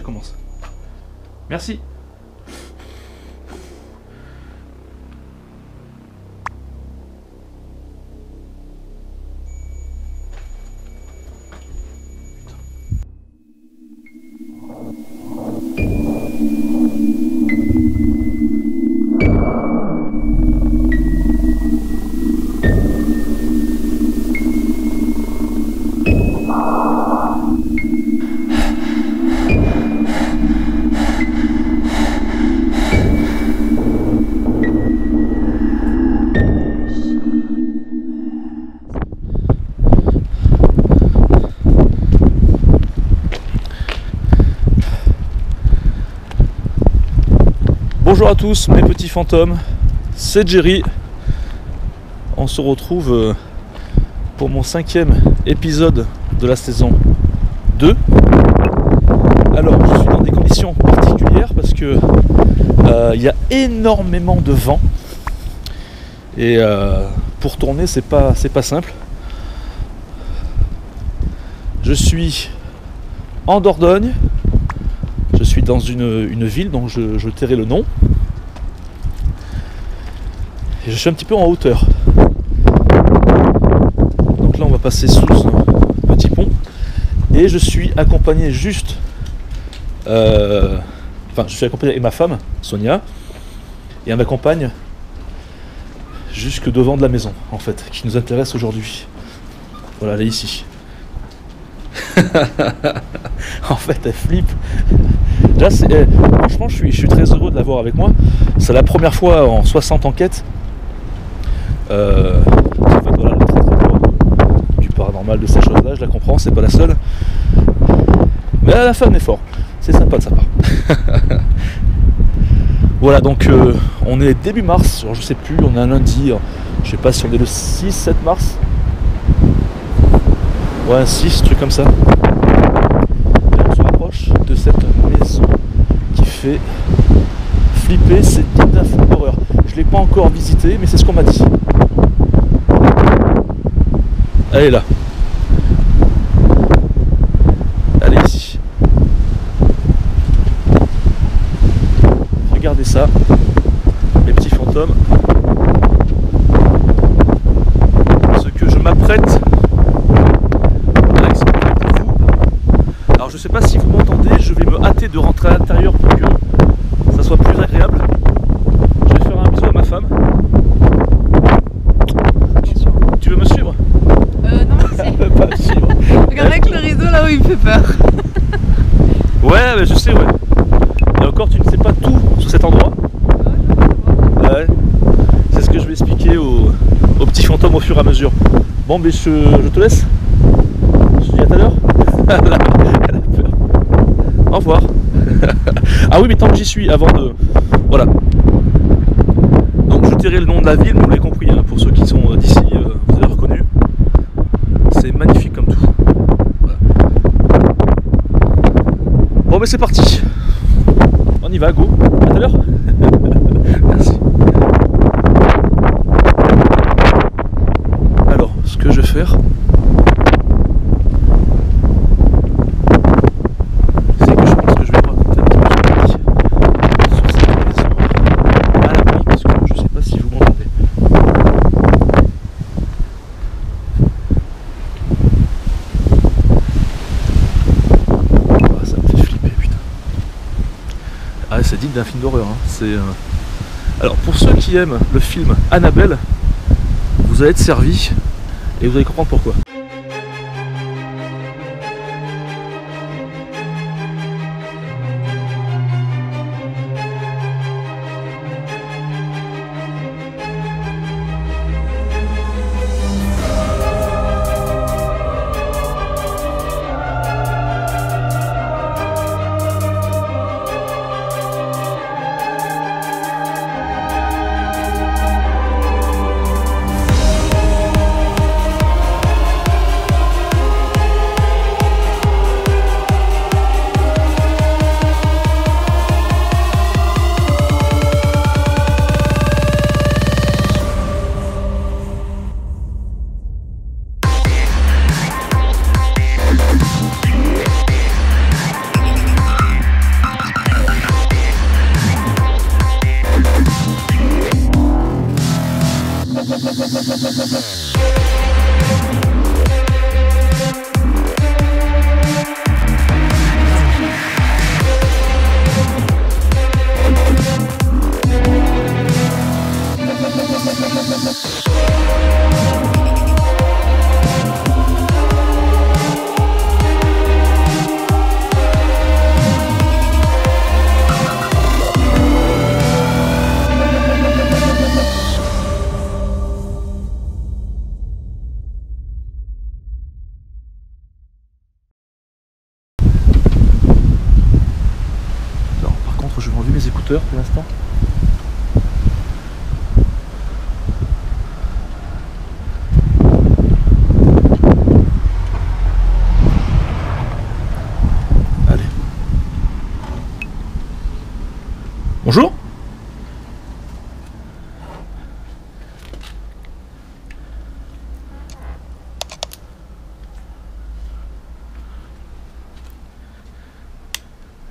commence. Merci. Bonjour à tous mes petits fantômes, c'est Jerry. On se retrouve pour mon 5e épisode de la saison 2. Alors je suis dans des conditions particulières parce que il y a énormément de vent et pour tourner c'est pas simple. Je suis en Dordogne. Je suis dans une ville dont je tairai le nom. Et je suis un petit peu en hauteur. Donc là on va passer sous un petit pont. Et je suis accompagné juste... je suis accompagné avec ma femme, Sonia. Et elle m'accompagne jusque devant de la maison, en fait, qui nous intéresse aujourd'hui. Voilà, elle est ici. En fait, elle flippe. Là, franchement, je suis très heureux de l'avoir avec moi. C'est la première fois en 60 enquêtes. En fait, voilà, elle est très peur du paranormal, de ces choses-là. Je la comprends, c'est pas la seule. Mais la femme est fort. C'est sympa de sa part. Voilà, donc on est début mars. Alors, je sais plus, on est un lundi. Je sais pas si on est le 6, 7 mars. Ouais, un 6, truc comme ça. Et on se rapproche de cette maison qui fait flipper, c'est digne d'un film d'horreur. Je l'ai pas encore visité, mais c'est ce qu'on m'a dit. Elle est là. Elle est ici. Regardez ça, mes petits fantômes. Ce que je m'apprête. Alors je sais pas si vous m'entendez, je vais me hâter de rentrer à l'intérieur pour que ça soit plus agréable. Je vais faire un bisou à ma femme. Tu veux me suivre? Non merci. Pas me suivre. Regarde avec le rideau là où il me fait peur. Ouais, mais je sais, ouais. Et encore, tu ne sais pas tout sur cet endroit. Ouais. C'est ce que je vais expliquer aux petits fantômes au fur et à mesure. Bon, mais je te laisse. Je te dis à tout à l'heure. Elle a peur. Au revoir. Ah oui, mais tant que j'y suis, avant de... Voilà. Donc je tairai le nom de la ville, vous l'avez compris, hein, pour ceux qui sont d'ici, vous avez reconnu. C'est magnifique comme tout. Voilà. Bon, mais c'est parti. On y va, go. À tout à l'heure. Merci. Alors, ce que je vais faire... C'est digne d'un film d'horreur. Hein. Alors pour ceux qui aiment le film Annabelle, vous allez être servis et vous allez comprendre pourquoi. Je vais enlever mes écouteurs pour l'instant. Allez. Bonjour.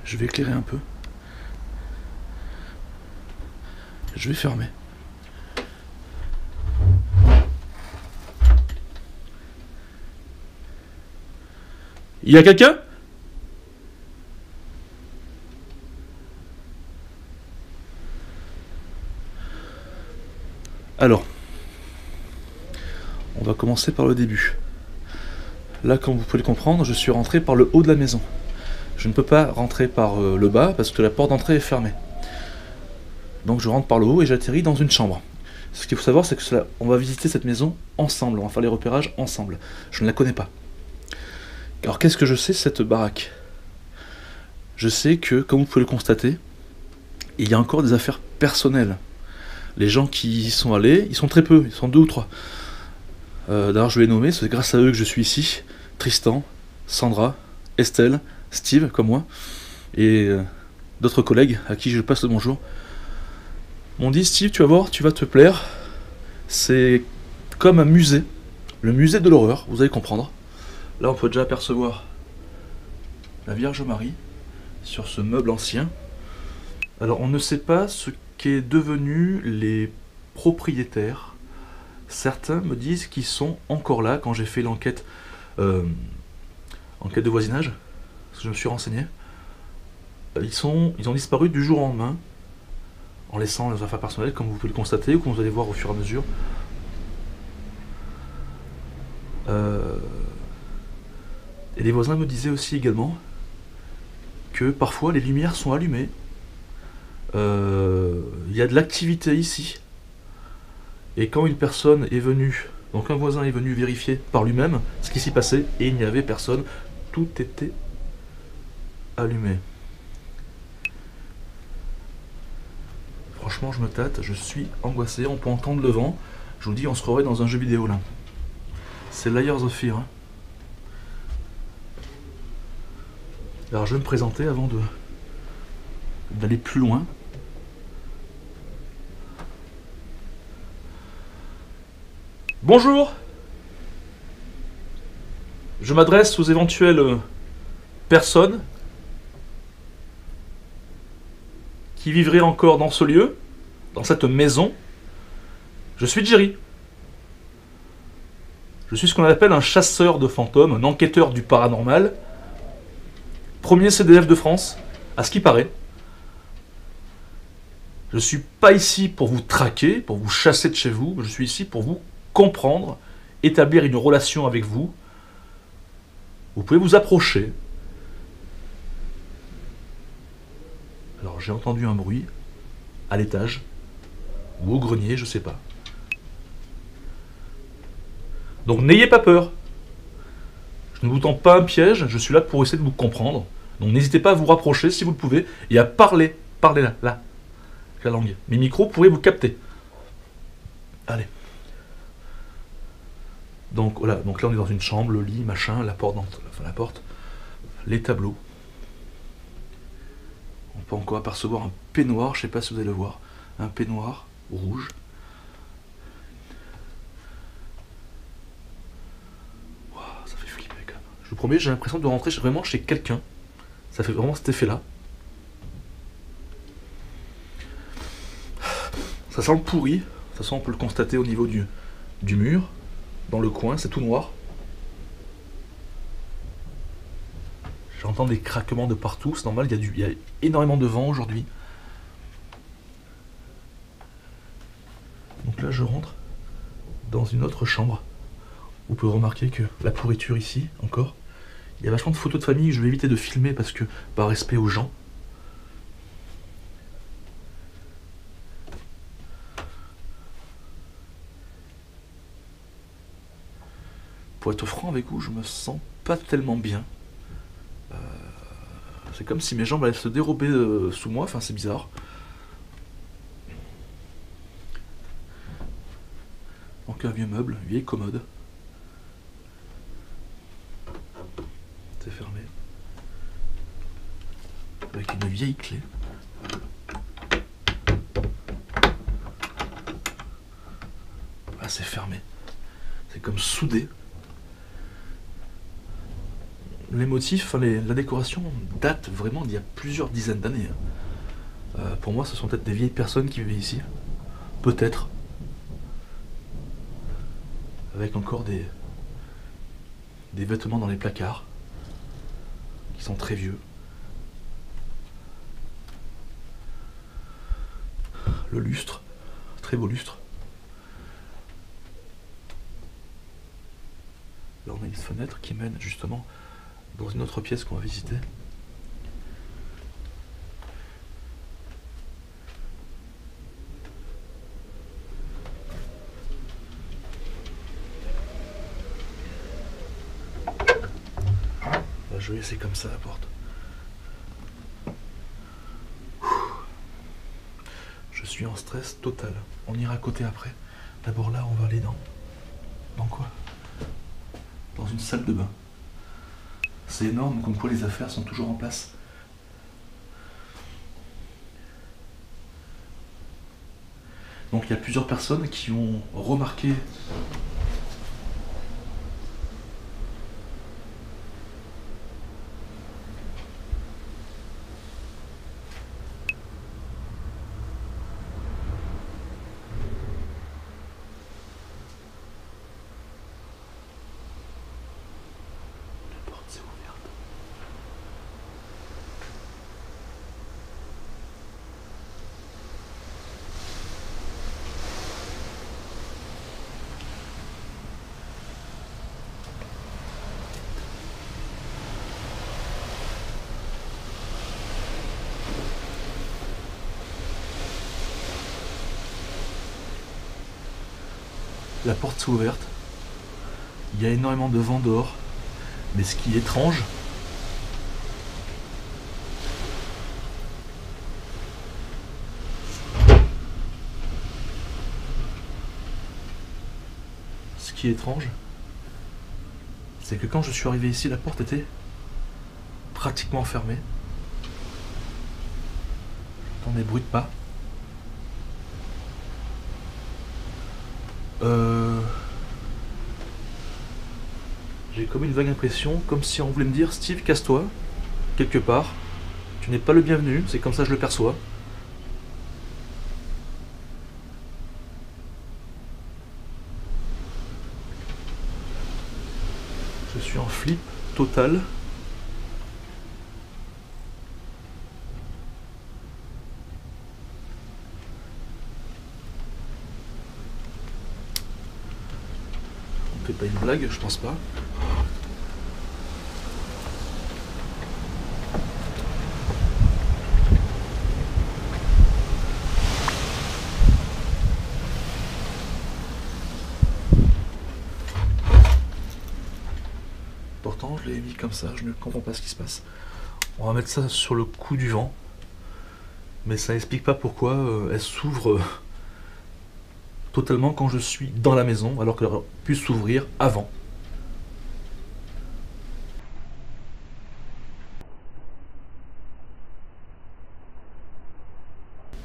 Je vais éclairer un peu. Je vais fermer. Il y a quelqu'un? Alors, on va commencer par le début. Là, comme vous pouvez le comprendre, je suis rentré par le haut de la maison. Je ne peux pas rentrer par le bas parce que la porte d'entrée est fermée. Donc je rentre par le haut et j'atterris dans une chambre. Ce qu'il faut savoir, c'est que on va visiter cette maison ensemble, on va faire les repérages ensemble. Je ne la connais pas. Alors qu'est-ce que je sais de cette baraque? Je sais que, comme vous pouvez le constater, il y a encore des affaires personnelles. Les gens qui y sont allés, ils sont très peu, ils sont 2 ou 3. D'ailleurs je vais les nommer, c'est grâce à eux que je suis ici. Tristan, Sandra, Estelle, Steve, comme moi, et d'autres collègues à qui je passe le bonjour. M'ont dit, Steve, tu vas voir, tu vas te plaire. C'est comme un musée, le musée de l'horreur, vous allez comprendre. Là, on peut déjà apercevoir la Vierge Marie sur ce meuble ancien. Alors, on ne sait pas ce qu'est devenu les propriétaires. Certains me disent qu'ils sont encore là quand j'ai fait l'enquête enquête de voisinage, parce que je me suis renseigné. Ils ont disparu du jour au lendemain, en laissant leurs affaires personnelles, comme vous pouvez le constater, ou comme vous allez voir au fur et à mesure. Et les voisins me disaient aussi également que parfois les lumières sont allumées. Il y a de l'activité ici. Et quand une personne est venue, donc un voisin est venu vérifier par lui-même ce qui s'y passait, et il n'y avait personne, tout était allumé. Franchement, je me tâte, je suis angoissé, on peut entendre le vent. Je vous dis, on se croirait dans un jeu vidéo là. C'est Layers of Fear. Hein. Alors je vais me présenter avant d'aller plus loin. Bonjour. Je m'adresse aux éventuelles personnes qui vivraient encore dans ce lieu, dans cette maison. Je suis Jerry. Je suis ce qu'on appelle un chasseur de fantômes, un enquêteur du paranormal. Premier CDF de France, à ce qui paraît. Je ne suis pas ici pour vous traquer, pour vous chasser de chez vous. Je suis ici pour vous comprendre, établir une relation avec vous. Vous pouvez vous approcher. Alors j'ai entendu un bruit à l'étage ou au grenier, je sais pas. Donc n'ayez pas peur. Je ne vous tends pas un piège, je suis là pour essayer de vous comprendre. Donc n'hésitez pas à vous rapprocher si vous le pouvez et à parler. Parlez là, la langue. Mes micros pourraient vous capter. Allez. Donc voilà, donc là on est dans une chambre, le lit, machin, la porte, les tableaux. On peut encore apercevoir un peignoir, je sais pas si vous allez le voir, un peignoir rouge. Wow, ça fait flipper quand même. Je vous promets, j'ai l'impression de rentrer vraiment chez quelqu'un. Ça fait vraiment cet effet-là. Ça sent le pourri, de toute façon on peut le constater au niveau du mur, dans le coin, c'est tout noir. J'entends des craquements de partout, c'est normal, il y a énormément de vent aujourd'hui. Donc là je rentre dans une autre chambre. Vous pouvez remarquer que la pourriture ici, encore. Il y a vachement de photos de famille, je vais éviter de filmer parce que par respect aux gens. Pour être franc avec vous, je me sens pas tellement bien. C'est comme si mes jambes allaient se dérober sous moi, enfin c'est bizarre. Donc un vieux meuble, une vieille commode. C'est fermé. Avec une vieille clé. Ah, c'est fermé. C'est comme soudé. Les motifs, enfin, la décoration date vraiment d'il y a plusieurs dizaines d'années. Pour moi, ce sont peut-être des vieilles personnes qui vivaient ici. Peut-être. Avec encore des vêtements dans les placards. Qui sont très vieux. Le lustre. Très beau lustre. Là, on a une fenêtre qui mène justement dans une autre pièce qu'on va visiter. Je vais laisser comme ça la porte. Je suis en stress total. On ira à côté après. D'abord là, on va aller dans quoi? Dans une salle de bain. C'est énorme, comme quoi les affaires sont toujours en place. Donc il y a plusieurs personnes qui ont remarqué la porte s'est ouverte. La porte s'est ouverte. Il y a énormément de vent dehors. Mais ce qui est étrange, c'est que quand je suis arrivé ici, la porte était pratiquement fermée. J'entends des bruits de pas. J'ai comme une vague impression, comme si on voulait me dire Steve, casse-toi, quelque part. Tu n'es pas le bienvenu, c'est comme ça que je le perçois. Je suis en flip total. On fait pas une blague, je pense pas. Pourtant, je l'ai mis comme ça, je ne comprends pas ce qui se passe. On va mettre ça sur le coup du vent. Mais ça n'explique pas pourquoi elle s'ouvre totalement quand je suis dans la maison, alors qu'elle aurait pu s'ouvrir avant.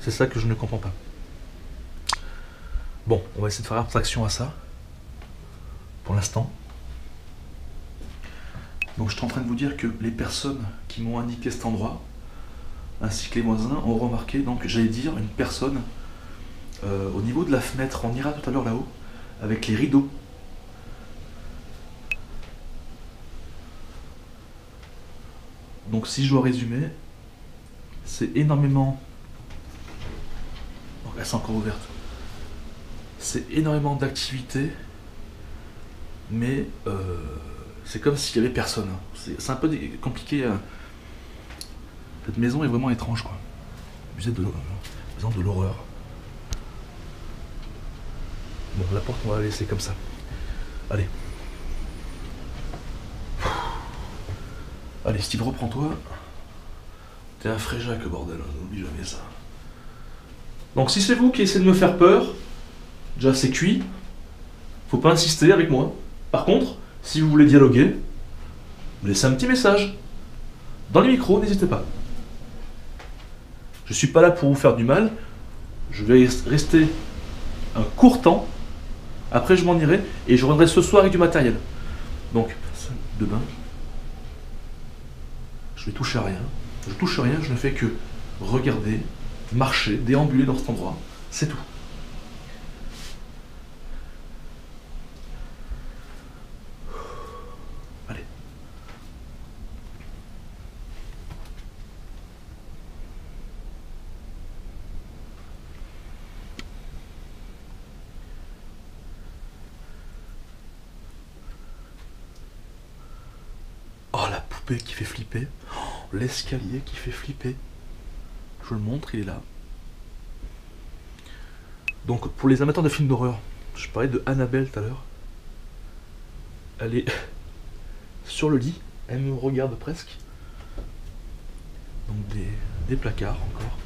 C'est ça que je ne comprends pas. Bon, on va essayer de faire abstraction à ça. Pour l'instant. Donc je suis en train de vous dire que les personnes qui m'ont indiqué cet endroit, ainsi que les voisins, ont remarqué, donc j'allais dire, une personne au niveau de la fenêtre, on ira tout à l'heure là-haut, avec les rideaux. Donc si je dois résumer, c'est énormément... Oh, elle est encore ouverte. C'est énormément d'activités, mais c'est comme s'il n'y avait personne. C'est un peu compliqué. Cette maison est vraiment étrange, quoi. Musée de l'horreur. Bon, la porte, on va la laisser comme ça. Allez. Allez, Steve, reprends-toi. T'es un fréjac, bordel, n'oublie jamais ça. Donc, si c'est vous qui essayez de me faire peur, déjà c'est cuit, faut pas insister avec moi. Par contre, si vous voulez dialoguer, me laissez un petit message. Dans les micros, n'hésitez pas. Je suis pas là pour vous faire du mal, je vais rester un court temps, après je m'en irai, et je reviendrai ce soir avec du matériel. Donc, salle de bain. Je vais toucher à rien. Je touche rien, je ne fais que regarder, marcher, déambuler dans cet endroit. C'est tout. Allez. Oh, la poupée qui fait flipper. L'escalier qui fait flipper. Je le montre, il est là. Donc pour les amateurs de films d'horreur, je parlais de Annabelle tout à l'heure. Elle est sur le lit, elle me regarde presque. Donc des placards encore.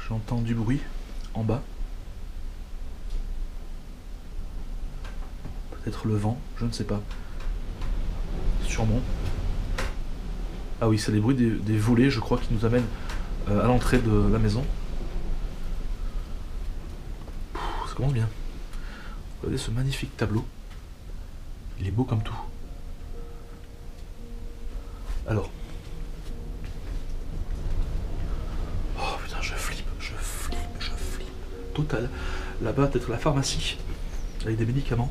J'entends du bruit en bas. Peut-être le vent, je ne sais pas. Sûrement. Ah oui, c'est les bruits des volets, je crois, qui nous amènent à l'entrée de la maison. Ça commence bien. Regardez ce magnifique tableau. Il est beau comme tout. Alors. Oh putain, je flippe. Total. Là-bas, peut-être la pharmacie. Avec des médicaments.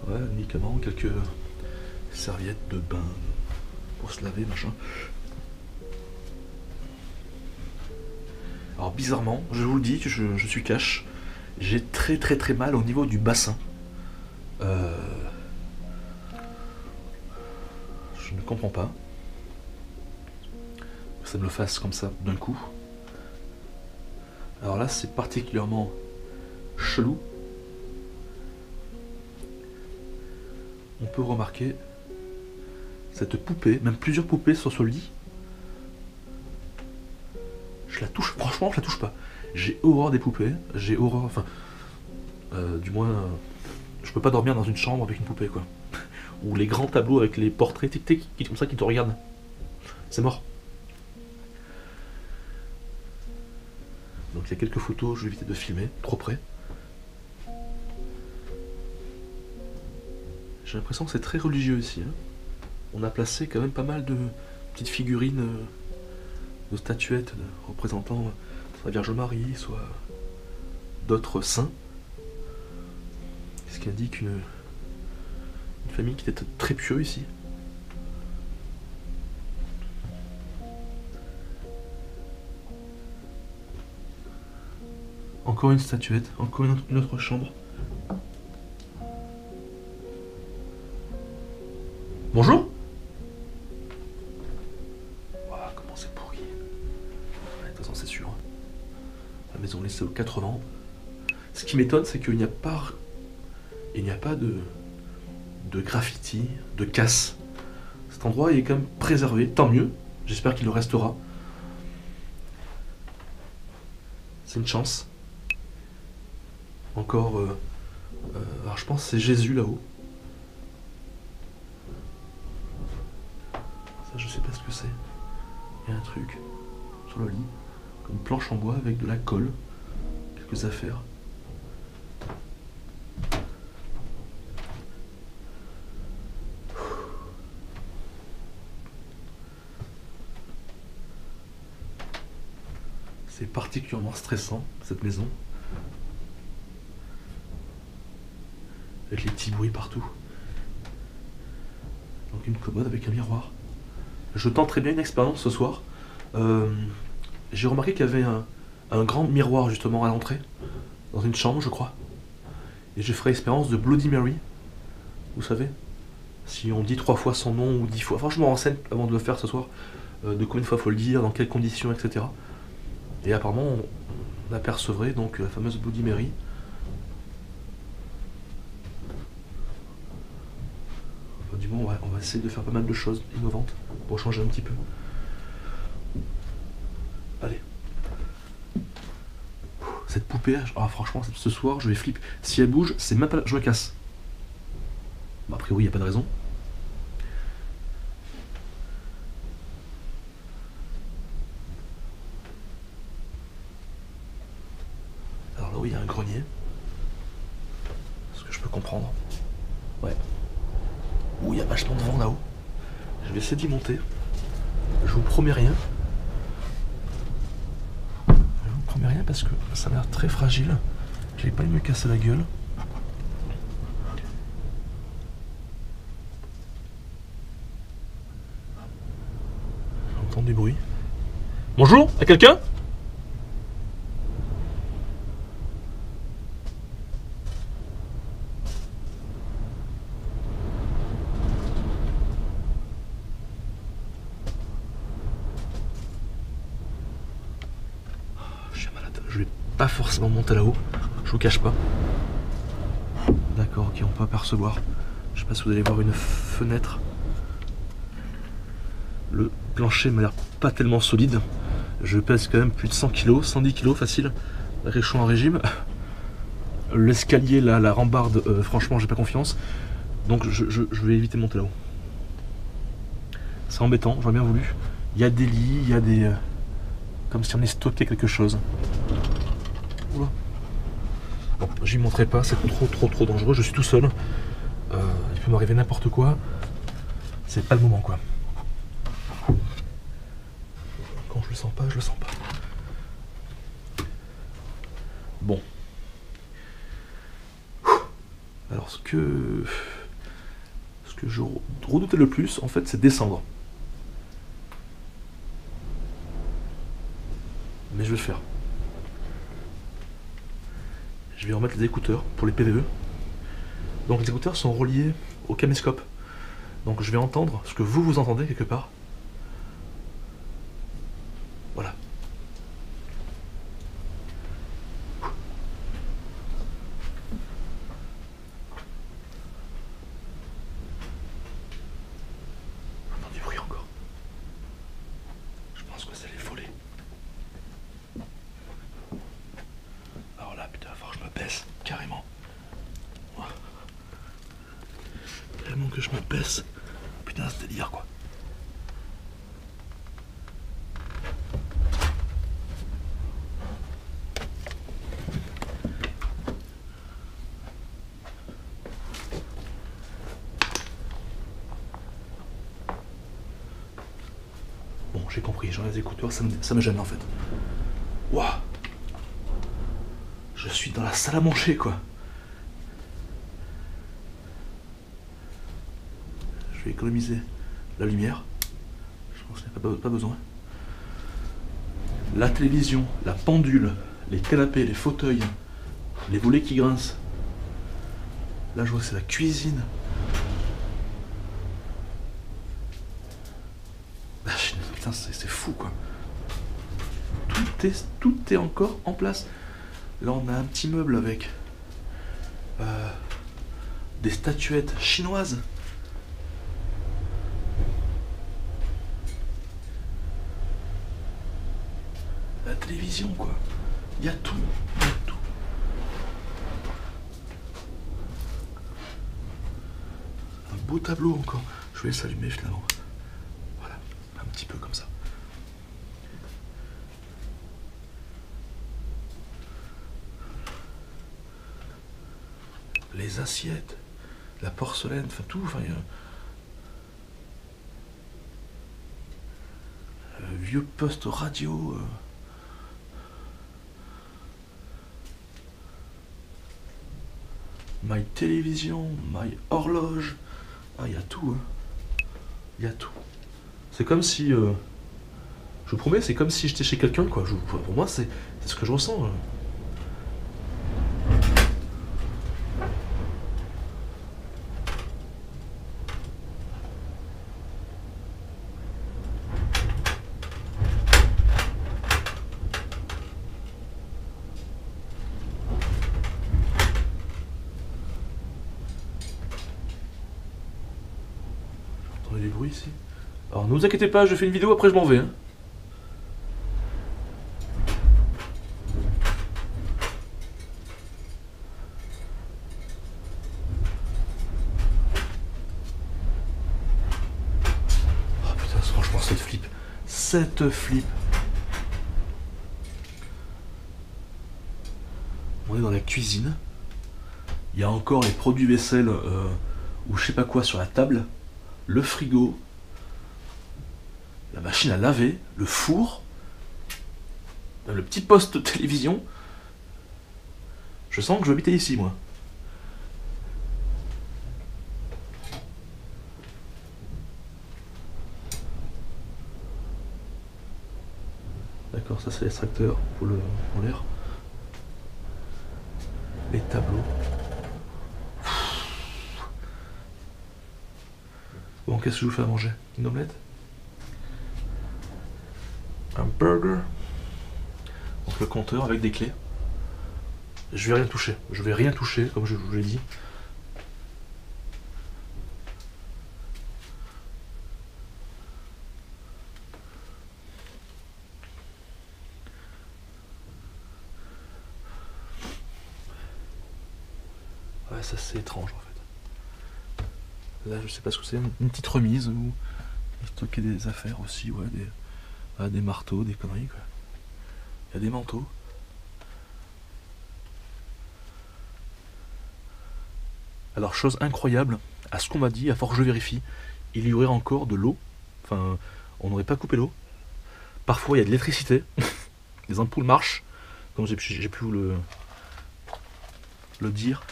Ouais, médicaments, quelques serviettes de bain pour se laver, machin. Alors bizarrement, je vous le dis, je suis cash, j'ai très mal au niveau du bassin. Je ne comprends pas que ça me le fasse comme ça d'un coup. Alors là, c'est particulièrement chelou. On peut remarquer cette poupée, même plusieurs poupées sur ce lit. Je la touche, franchement je la touche pas. J'ai horreur des poupées, j'ai horreur, enfin, du moins, je peux pas dormir dans une chambre avec une poupée, quoi. Ou les grands tableaux avec les portraits tic-tic qui comme ça qui te regardent. C'est mort. Donc il y a quelques photos, je vais éviter de filmer trop près. J'ai l'impression que c'est très religieux ici. Hein. On a placé quand même pas mal de petites figurines, de statuettes représentant soit la Vierge Marie, soit d'autres saints. Ce qui indique une famille qui était très pieuse ici. Encore une statuette, encore une autre chambre. Bonjour. Voilà, comment c'est pourri. Ouais, de toute façon, c'est sûr. La maison laissée aux 80. Ce qui m'étonne, c'est qu'il n'y a pas de graffiti, de casse. Cet endroit est quand même préservé, tant mieux. J'espère qu'il le restera. C'est une chance. Encore... alors je pense que c'est Jésus là-haut. Ça, je sais pas ce que c'est. Il y a un truc sur le lit, comme une planche en bois avec de la colle, quelques affaires. C'est particulièrement stressant, cette maison. Avec les petits bruits partout. Donc une commode avec un miroir. Je tenterai bien une expérience ce soir. J'ai remarqué qu'il y avait un grand miroir justement à l'entrée. Dans une chambre, je crois. Et je ferai l'expérience de Bloody Mary. Vous savez, si on dit 3 fois son nom ou 10 fois. Enfin, je me renseigne avant de le faire ce soir. De combien de fois il faut le dire, dans quelles conditions, etc. Et apparemment, on apercevrait donc la fameuse Bloody Mary. Enfin, du moins, on va essayer de faire pas mal de choses innovantes pour changer un petit peu. Allez. Cette poupée, franchement, ce soir, je vais flipper. Si elle bouge, c'est même pas... Je me casse. Bah, a priori, il n'y a pas de raison. Alors là, oui, il y a un grenier. Ce que je peux comprendre. Ouais. Ouh, il y a vachement de vent là-haut. Je vais essayer d'y monter. Je vous promets rien. Je vous promets rien parce que ça a l'air très fragile. Je n'ai pas envie de me casser la gueule. J'entends du bruit. Bonjour, à quelqu'un ? Je vais pas forcément monter là-haut, je vous cache pas. D'accord, ok, on peut apercevoir. Je sais pas si vous allez voir une fenêtre. Le plancher m'a l'air pas tellement solide. Je pèse quand même plus de 100 kg, 110 kg facile. Réchaud en régime. L'escalier, là, la rambarde, franchement, j'ai pas confiance. Donc je vais éviter de monter là-haut. C'est embêtant, j'aurais bien voulu. Il y a des lits, il y a des... comme si on y stockait quelque chose. Oula. Bon, j'y monterai pas, c'est trop dangereux, je suis tout seul. Il peut m'arriver n'importe quoi. C'est pas le moment, quoi. Quand je le sens pas, je le sens pas. Bon. Alors ce que je redoutais le plus, en fait, c'est descendre. Mais je vais le faire. Je vais remettre les écouteurs pour les PVE. Donc les écouteurs sont reliés au caméscope. Donc je vais entendre ce que vous entendez quelque part. Voilà. J'entends du bruit encore. Je pense que c'est les volets. Alors là, putain, il va falloir que je me baisse, carrément. Tellement que je me baisse. Putain, c'est délire, quoi. Bon, j'ai compris, j'enlève les écouteurs, ça me gêne en fait. Waouh! Je suis dans la salle à manger, quoi. Je vais économiser la lumière. Je pense qu'il n'y a pas besoin. La télévision, la pendule, les canapés, les fauteuils, les volets qui grincent. Là, je vois que c'est la cuisine. Putain, c'est fou, quoi. Tout est encore en place. Là, on a un petit meuble avec des statuettes chinoises. La télévision, quoi. Il y a tout. Il y a tout. Un beau tableau encore. Je vais laisser allumer finalement. Voilà. Un petit peu comme ça. Les assiettes, la porcelaine, enfin tout, enfin, vieux poste radio, my télévision, my horloge. Ah, il y a tout, hein. Il y a tout. C'est comme si... je vous promets, c'est comme si j'étais chez quelqu'un, quoi. Pour moi, c'est ce que je ressens. J'entendais des bruits ici. Alors ne vous inquiétez pas, je fais une vidéo, après je m'en vais. Hein. Oh putain, franchement, cette flip. Cette flip. On est dans la cuisine. Il y a encore les produits vaisselle ou je sais pas quoi sur la table. Le frigo. La machine à laver, le four, le petit poste de télévision. Je sens que je vais habiter ici, moi. D'accord, ça c'est l'extracteur pour l'air. Les tableaux. Bon, qu'est-ce que je vous fais à manger? Une omelette? Un burger. Donc le compteur avec des clés. Je vais rien toucher. Je vais rien toucher, comme je vous l'ai dit. Ouais, ça c'est étrange en fait. Là, je sais pas ce que c'est. Une petite remise où stocker des affaires aussi, ouais, des marteaux, des conneries quoi. Il y a des manteaux. Alors chose incroyable, à ce qu'on m'a dit, à force que je vérifie, il y aurait encore de l'eau. Enfin, on n'aurait pas coupé l'eau. Parfois il y a de l'électricité. Les ampoules marchent, comme j'ai pu vous le dire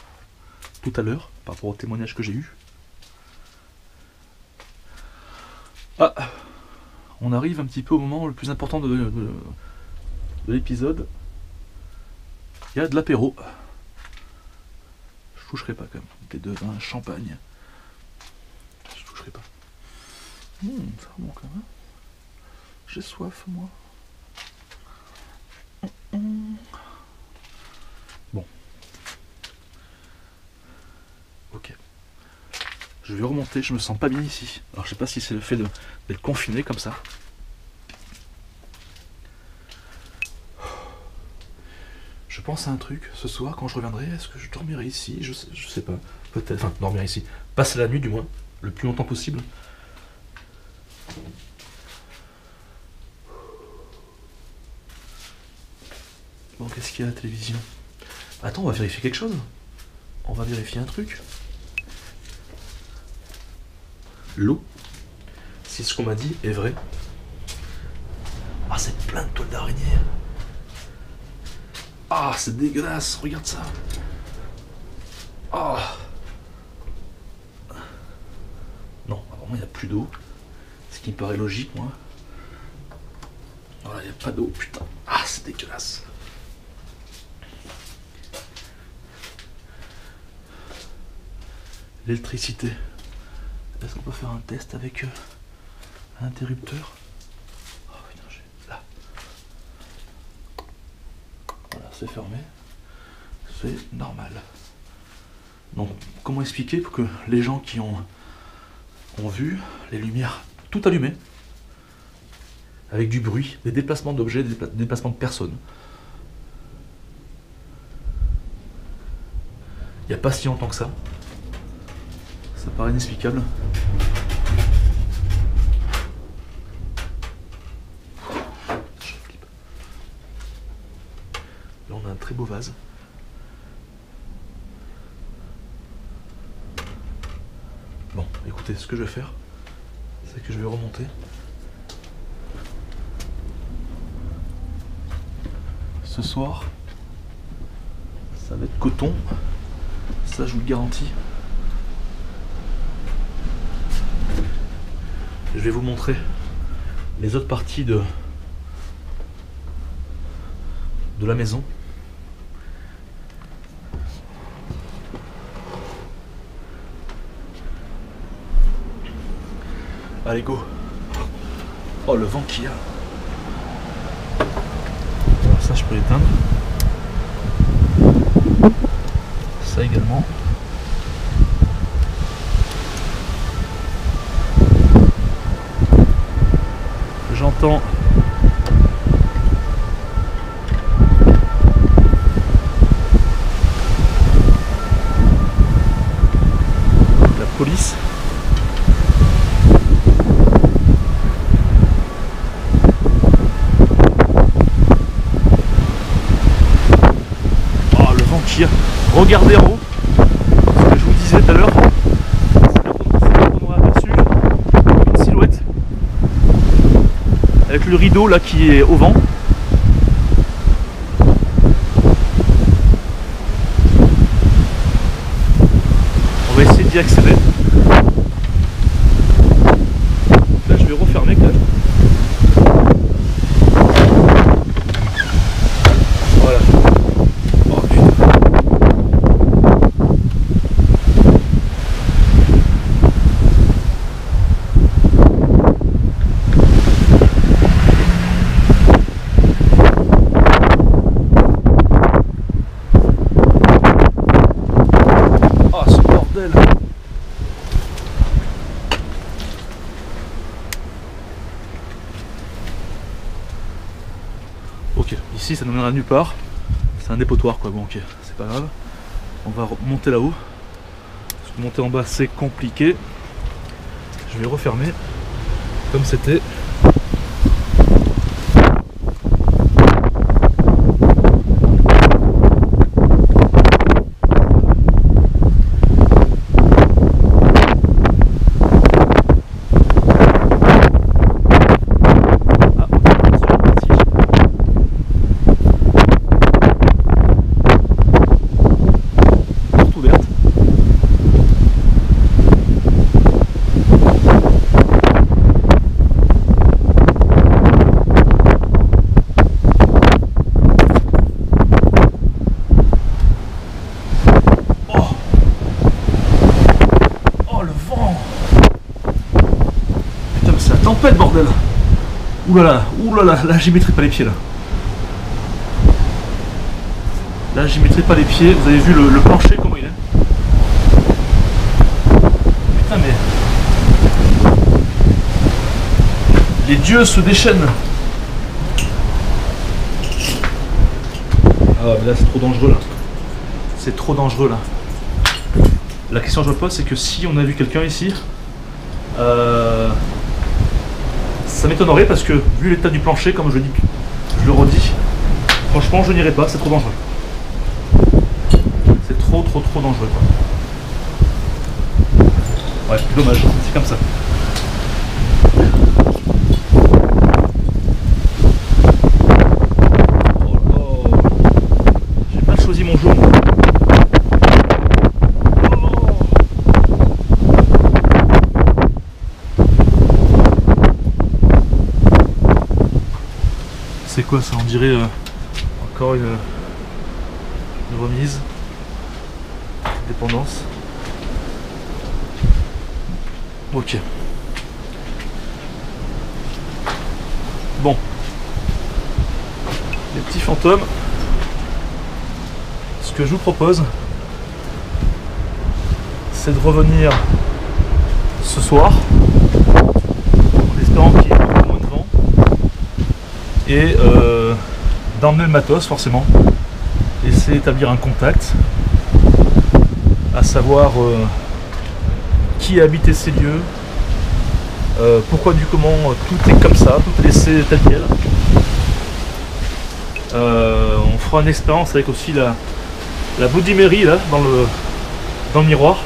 tout à l'heure, par rapport au témoignage que j'ai eu. Ah, on arrive un petit peu au moment le plus important de l'épisode. Il y a de l'apéro. Je toucherai pas quand même. Des deux vins, champagne. Je toucherai pas. Ça remonte quand même. J'ai soif moi. Bon. Ok. Je vais remonter, je me sens pas bien ici. Alors je sais pas si c'est le fait d'être confiné comme ça. Je pense à un truc, ce soir quand je reviendrai, est-ce que je dormirai ici? Je sais pas, peut-être, enfin dormir ici. Passer la nuit du moins, le plus longtemps possible. Bon, qu'est-ce qu'il y a à la télévision? Attends, on va vérifier quelque chose. On va vérifier un truc. L'eau, si ce qu'on m'a dit est vrai. Ah, c'est plein de toiles d'araignée. Ah, c'est dégueulasse, regarde ça. Ah. Non, apparemment il n'y a plus d'eau. Ce qui me paraît logique, moi. Voilà, il n'y a pas d'eau, putain. Ah, c'est dégueulasse. L'électricité. Est-ce qu'on peut faire un test avec un interrupteur? Oh putain, là. Voilà, c'est fermé. C'est normal. Donc, comment expliquer pour que les gens qui ont vu les lumières tout allumées, avec du bruit, des déplacements d'objets, des déplacements de personnes. Il n'y a pas si longtemps que ça. Ça paraît inexplicable. Je flippe. Là on a un très beau vase. Bon, écoutez, ce que je vais faire, c'est que je vais remonter. Ce soir, ça va être coton. Ça ça je vous le garantis. Je vais vous montrer les autres parties de la maison. Allez go. Oh le vent qu'il y a. Alors ça je peux l'éteindre. Ça également. J'entends la police. Oh le vent qu'il y a. Regardez en haut. Ce que je vous disais tout à l'heure. C'est qu'on aurait aperçu une silhouette. Avec le rideau là qui est au vent. On va essayer d'y accéder. Là je vais refermer quand même. Voilà. Oh putain. Ok, ici ça ne mènera nulle part. C'est un dépotoir quoi, bon ok, c'est pas grave. On va monter là-haut. Parce que monter en bas c'est compliqué. Je vais refermer comme c'était. Tempête bordel. Oulala, oulala, là j'y mettrai pas les pieds là. Là j'y mettrai pas les pieds, vous avez vu le plancher comment il est. Putain mais... Les dieux se déchaînent. Ah mais là c'est trop dangereux là. C'est trop dangereux là. La question que je me pose c'est que si on a vu quelqu'un ici, ça m'étonnerait parce que vu l'état du plancher, comme je le redis, franchement je n'irai pas, c'est trop dangereux. C'est trop dangereux quoi. Ouais, dommage, c'est comme ça. Oh, j'ai mal choisi mon jaune. C'est quoi ça? On dirait encore une remise. Dépendance. Ok. Bon. Les petits fantômes. Ce que je vous propose, c'est de revenir ce soir, en espérant qu'il y ait un peu moins de vent. Et d'emmener le matos forcément, essayer d'établir un contact, à savoir qui a habité ces lieux, pourquoi du comment tout est comme ça, tout est laissé tel quel. On fera une expérience avec aussi la boudimérie là dans le miroir.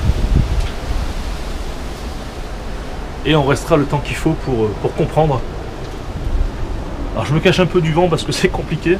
Et on restera le temps qu'il faut pour comprendre. Alors je me cache un peu du vent parce que c'est compliqué.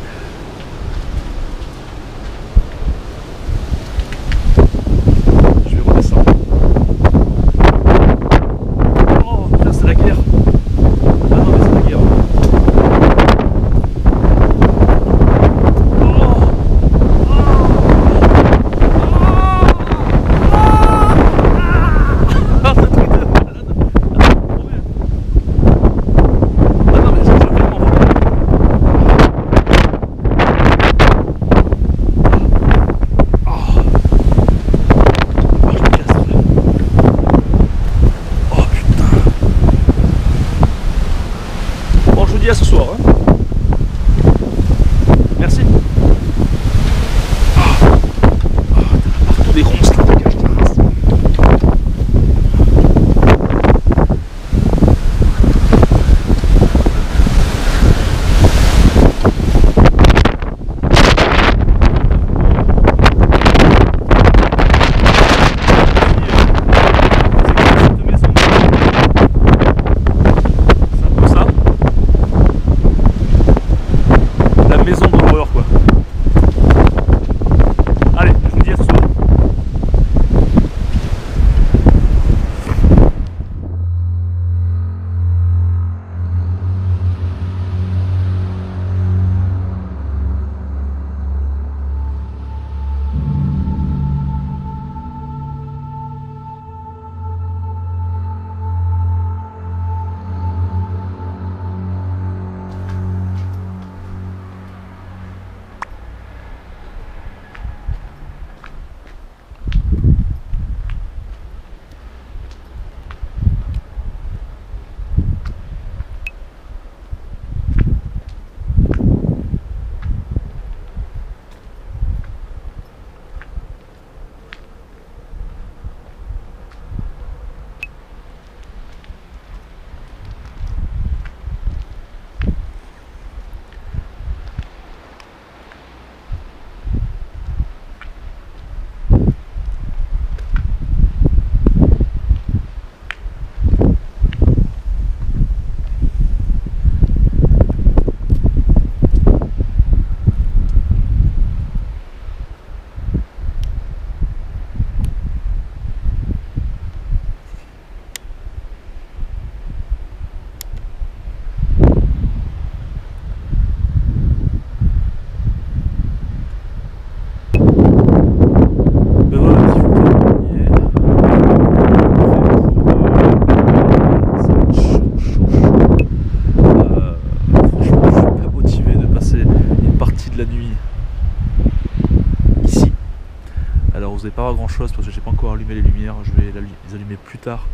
pas grand chose parce que j'ai pas encore allumé les lumières, je vais les allumer plus tard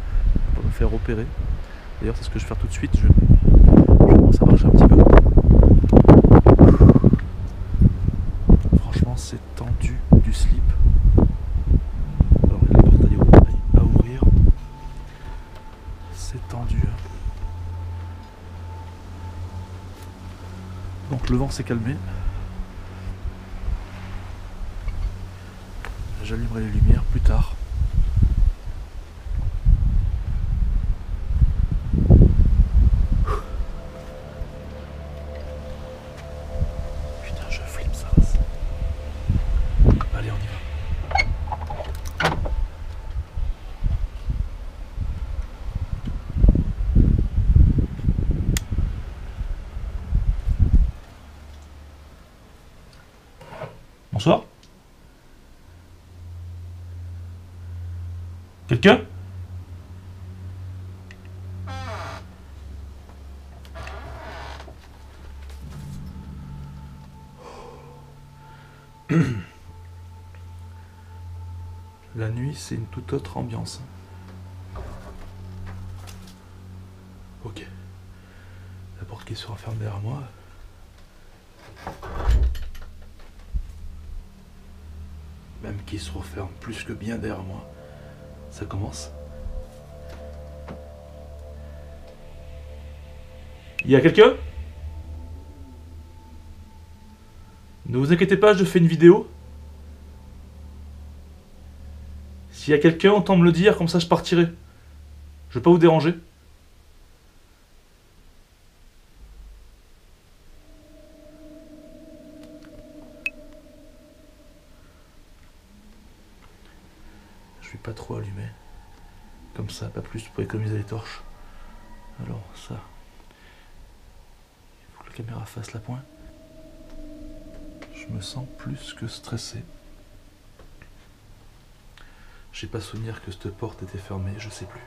pour me faire opérer. D'ailleurs c'est ce que je vais faire tout de suite, je commence à marcher un petit peu. Franchement c'est tendu du slip. Alors il y a la porte à ouvrir. C'est tendu. Donc le vent s'est calmé. J'allumerai les lumières plus tard. Putain, je flippe ça. Allez, on y va. Bonsoir. Quelqu'un? La nuit, c'est une toute autre ambiance. Ok. La porte qui se referme derrière moi. Même qui se referme plus que bien derrière moi. Ça commence. Il y a quelqu'un? Ne vous inquiétez pas, je fais une vidéo. S'il y a quelqu'un, autant me le dire, comme ça je partirai. Je vais pas vous déranger. Je vais pas trop allumer. Comme ça, pas plus pour économiser les torches. Alors ça. Il faut que la caméra fasse la pointe. Je me sens plus que stressé. J'ai pas souvenir que cette porte était fermée, je sais plus.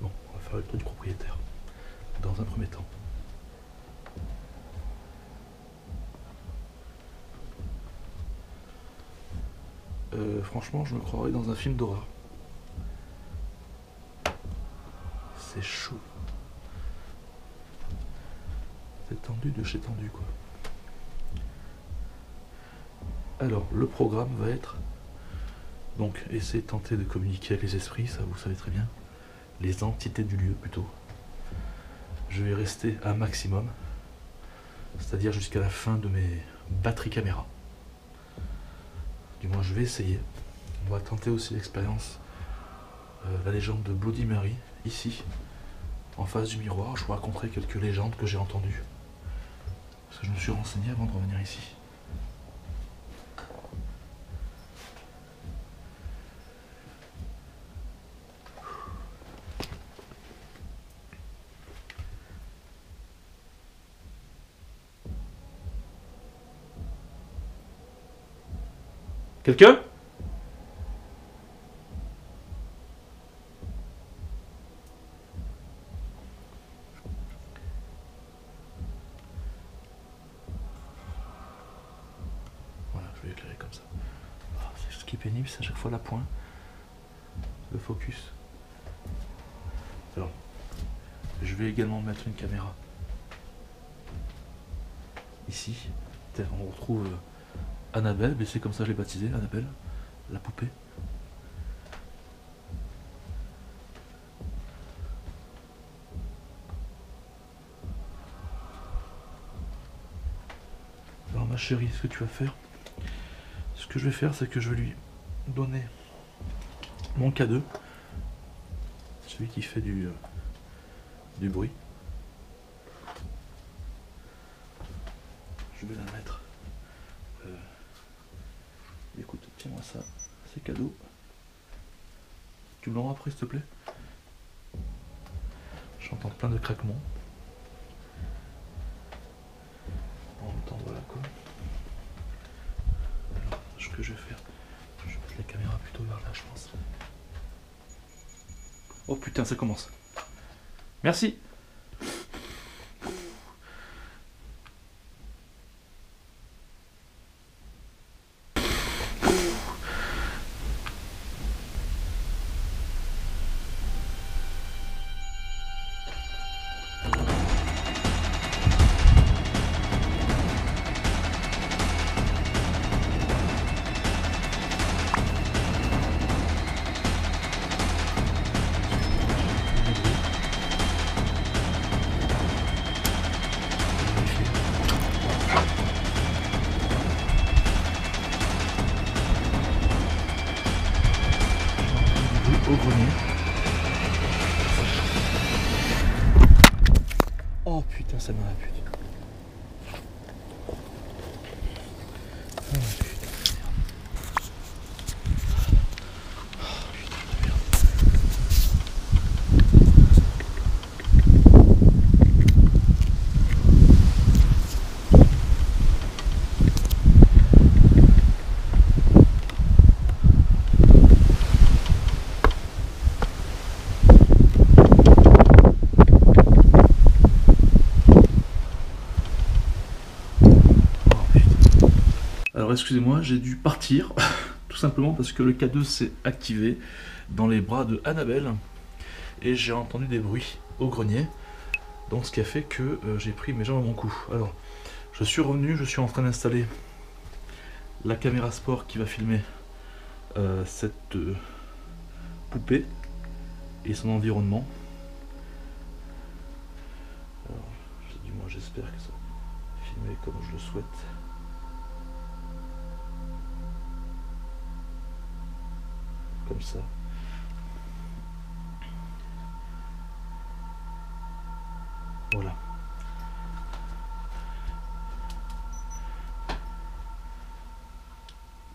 Bon, on va faire le tour du propriétaire. Dans un premier temps. Franchement, je me croirais dans un film d'horreur. C'est chaud. C'est tendu de chez tendu, quoi. Alors, le programme va être... Donc, essayer de tenter de communiquer avec les esprits, ça vous savez très bien. Les entités du lieu, plutôt. Je vais rester un maximum. C'est-à-dire jusqu'à la fin de mes batteries caméra. Du moins, je vais essayer. On va tenter aussi l'expérience. La légende de Bloody Mary, ici. En face du miroir, je vous raconterai quelques légendes que j'ai entendues. Parce que je me suis renseigné avant de revenir ici. Quelqu'un? Voilà, je vais éclairer comme ça. Ah, c'est ce qui est pénible, c'est à chaque fois la pointe. Le focus. Alors, je vais également mettre une caméra. Ici, on retrouve Annabelle, mais c'est comme ça que je l'ai baptisée, Annabelle, la poupée. Alors ma chérie, ce que tu vas faire, ce que je vais faire, c'est que je vais lui donner mon K2, celui qui fait du bruit. Je vais la mettre. Écoute, tiens-moi ça, c'est cadeau. Tu me le rends après s'il te plaît? J'entends plein de craquements. En même temps, voilà quoi. Alors, ce que je vais faire, je vais mettre la caméra plutôt vers là, je pense. Oh putain, ça commence. Merci. Au grenier. Oh putain, ça m'a la pute. Alors excusez-moi, j'ai dû partir, tout simplement parce que le K2 s'est activé dans les bras de Annabelle et j'ai entendu des bruits au grenier, donc ce qui a fait que j'ai pris mes jambes à mon cou. Alors, je suis revenu, je suis en train d'installer la caméra sport qui va filmer cette poupée et son environnement. Alors, du moins j'espère que ça va filmer comme je le souhaite. Comme ça. Voilà.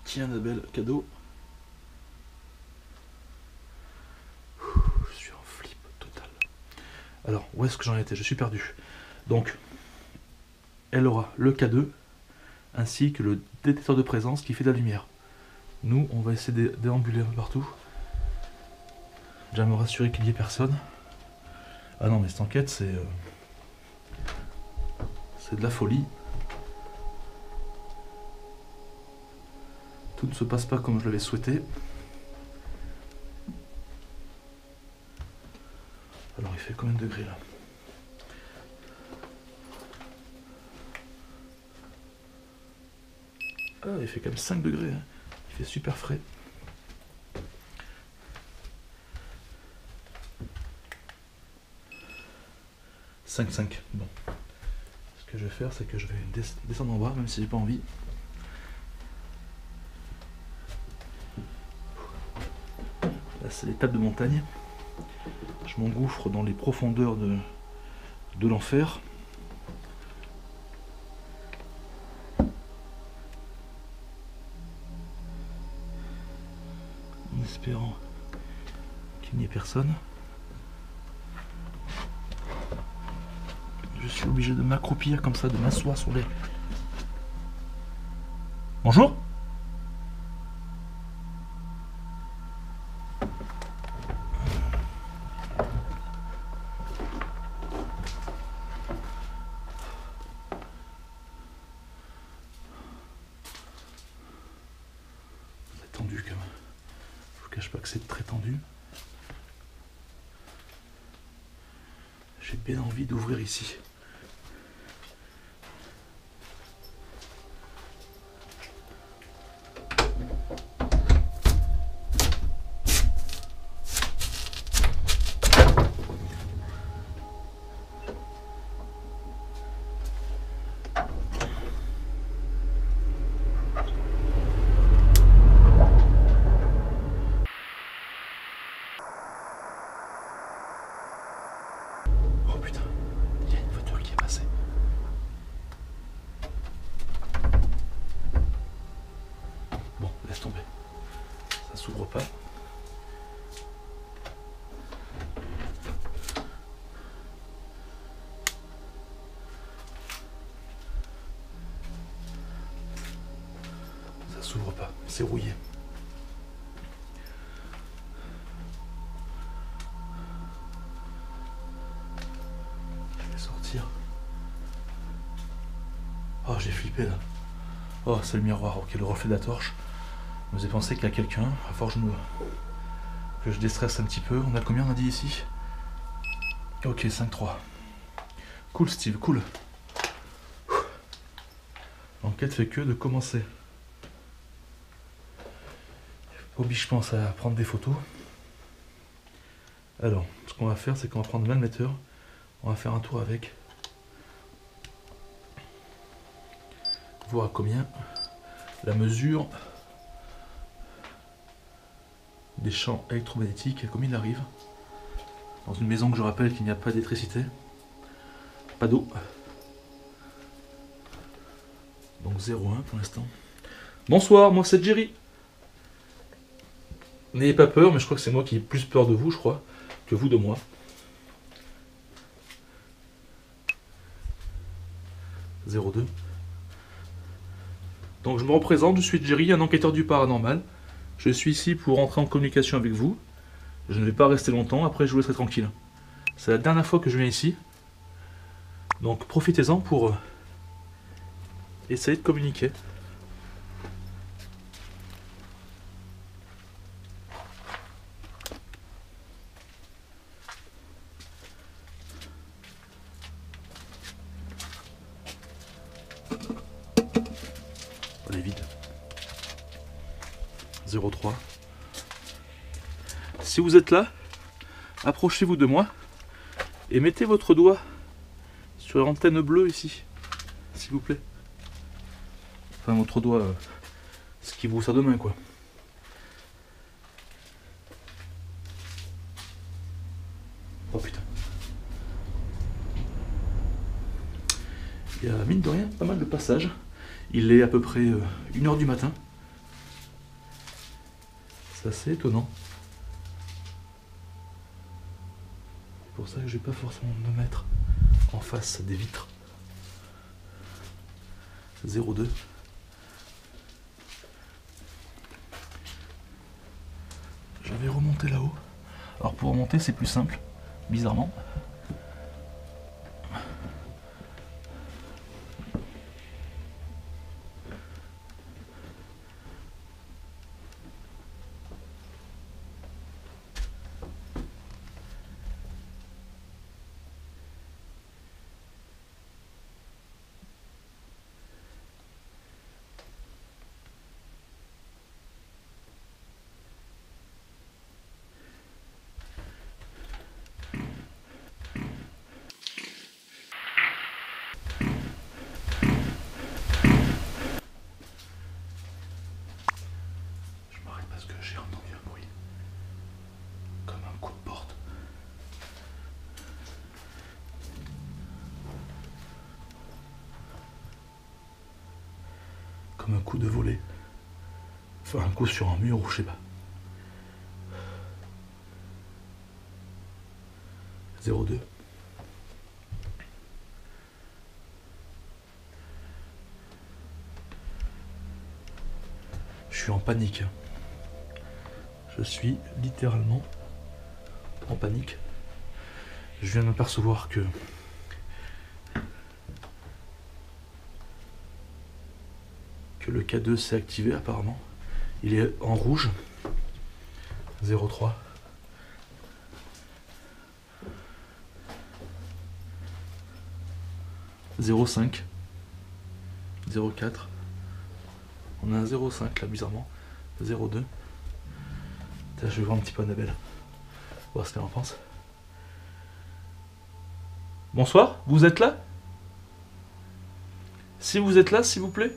Tiens Annabelle, cadeau. Je suis en flip total. Alors, où est-ce que j'en étais? Je suis perdu. Donc, elle aura le K2 ainsi que le détecteur de présence qui fait de la lumière. Nous, on va essayer de déambuler un peu partout. Déjà me rassurer qu'il n'y ait personne. Ah non, mais cette enquête, c'est de la folie. Tout ne se passe pas comme je l'avais souhaité. Alors, il fait combien de degrés là? Ah, il fait quand même 5 degrés. Hein. Il fait super frais. « 5-5. » Bon. Ce que je vais faire, c'est que je vais descendre en bas, même si j'ai pas envie. Là, c'est l'étape de montagne. Je m'engouffre dans les profondeurs de l'enfer. En espérant qu'il n'y ait personne. Je suis obligé de m'accroupir comme ça, de m'asseoir sur les... Bonjour. C'est tendu quand même. Je vous cache pas que c'est très tendu. J'ai bien envie d'ouvrir ici. Oh putain, il y a une voiture qui est passée. Bon, laisse tomber. Ça s'ouvre pas. s'ouvre pas, c'est rouillé. Je vais sortir. Oh, j'ai flippé là. Oh, c'est le miroir, ok, le reflet de la torche. Je me ai pensé qu'il y a quelqu'un. Il va falloir que je déstresse un petit peu. On a combien, on a dit ici? Ok, 5-3. Cool, Steve, cool. L'enquête fait que de commencer. Obi, je pense à prendre des photos. Alors, ce qu'on va faire, c'est qu'on va prendre l'almetteur. On va faire un tour avec. Voir à combien la mesure des champs électromagnétiques, à combien il arrive. Dans une maison que je rappelle qu'il n'y a pas d'électricité, pas d'eau. Donc 0,1 pour l'instant. Bonsoir, moi c'est Jerry. N'ayez pas peur, mais je crois que c'est moi qui ai plus peur de vous, je crois, que vous de moi. « 0,2. Donc je me représente, je suis Jerry, un enquêteur du paranormal. Je suis ici pour entrer en communication avec vous. Je ne vais pas rester longtemps, après je vous laisserai tranquille. C'est la dernière fois que je viens ici. Donc profitez-en pour essayer de communiquer. Elle est vide. 0,3. Si vous êtes là, approchez-vous de moi et mettez votre doigt sur l'antenne bleue ici, s'il vous plaît. Enfin, votre doigt, ce qui vous sert de main, quoi. Oh putain. Il y a, mine de rien, pas mal de passages. Il est à peu près 1h du matin. C'est assez étonnant. C'est pour ça que je vais pas forcément me mettre en face des vitres. 0,2. Je vais remonter là-haut. Alors pour remonter c'est plus simple, bizarrement. Comme un coup de volet. Enfin, un coup sur un mur ou je sais pas. 0,2. Je suis en panique. Je suis littéralement en panique. Je viens de m'apercevoir que le K2 s'est activé apparemment. Il est en rouge. 0,3. « 0,5. 0,4. On a un 0,5 là bizarrement. 0,2. Je vais voir un petit peu Annabelle. Voir ce qu'elle en pense. Bonsoir, vous êtes là? Si vous êtes là, s'il vous plaît.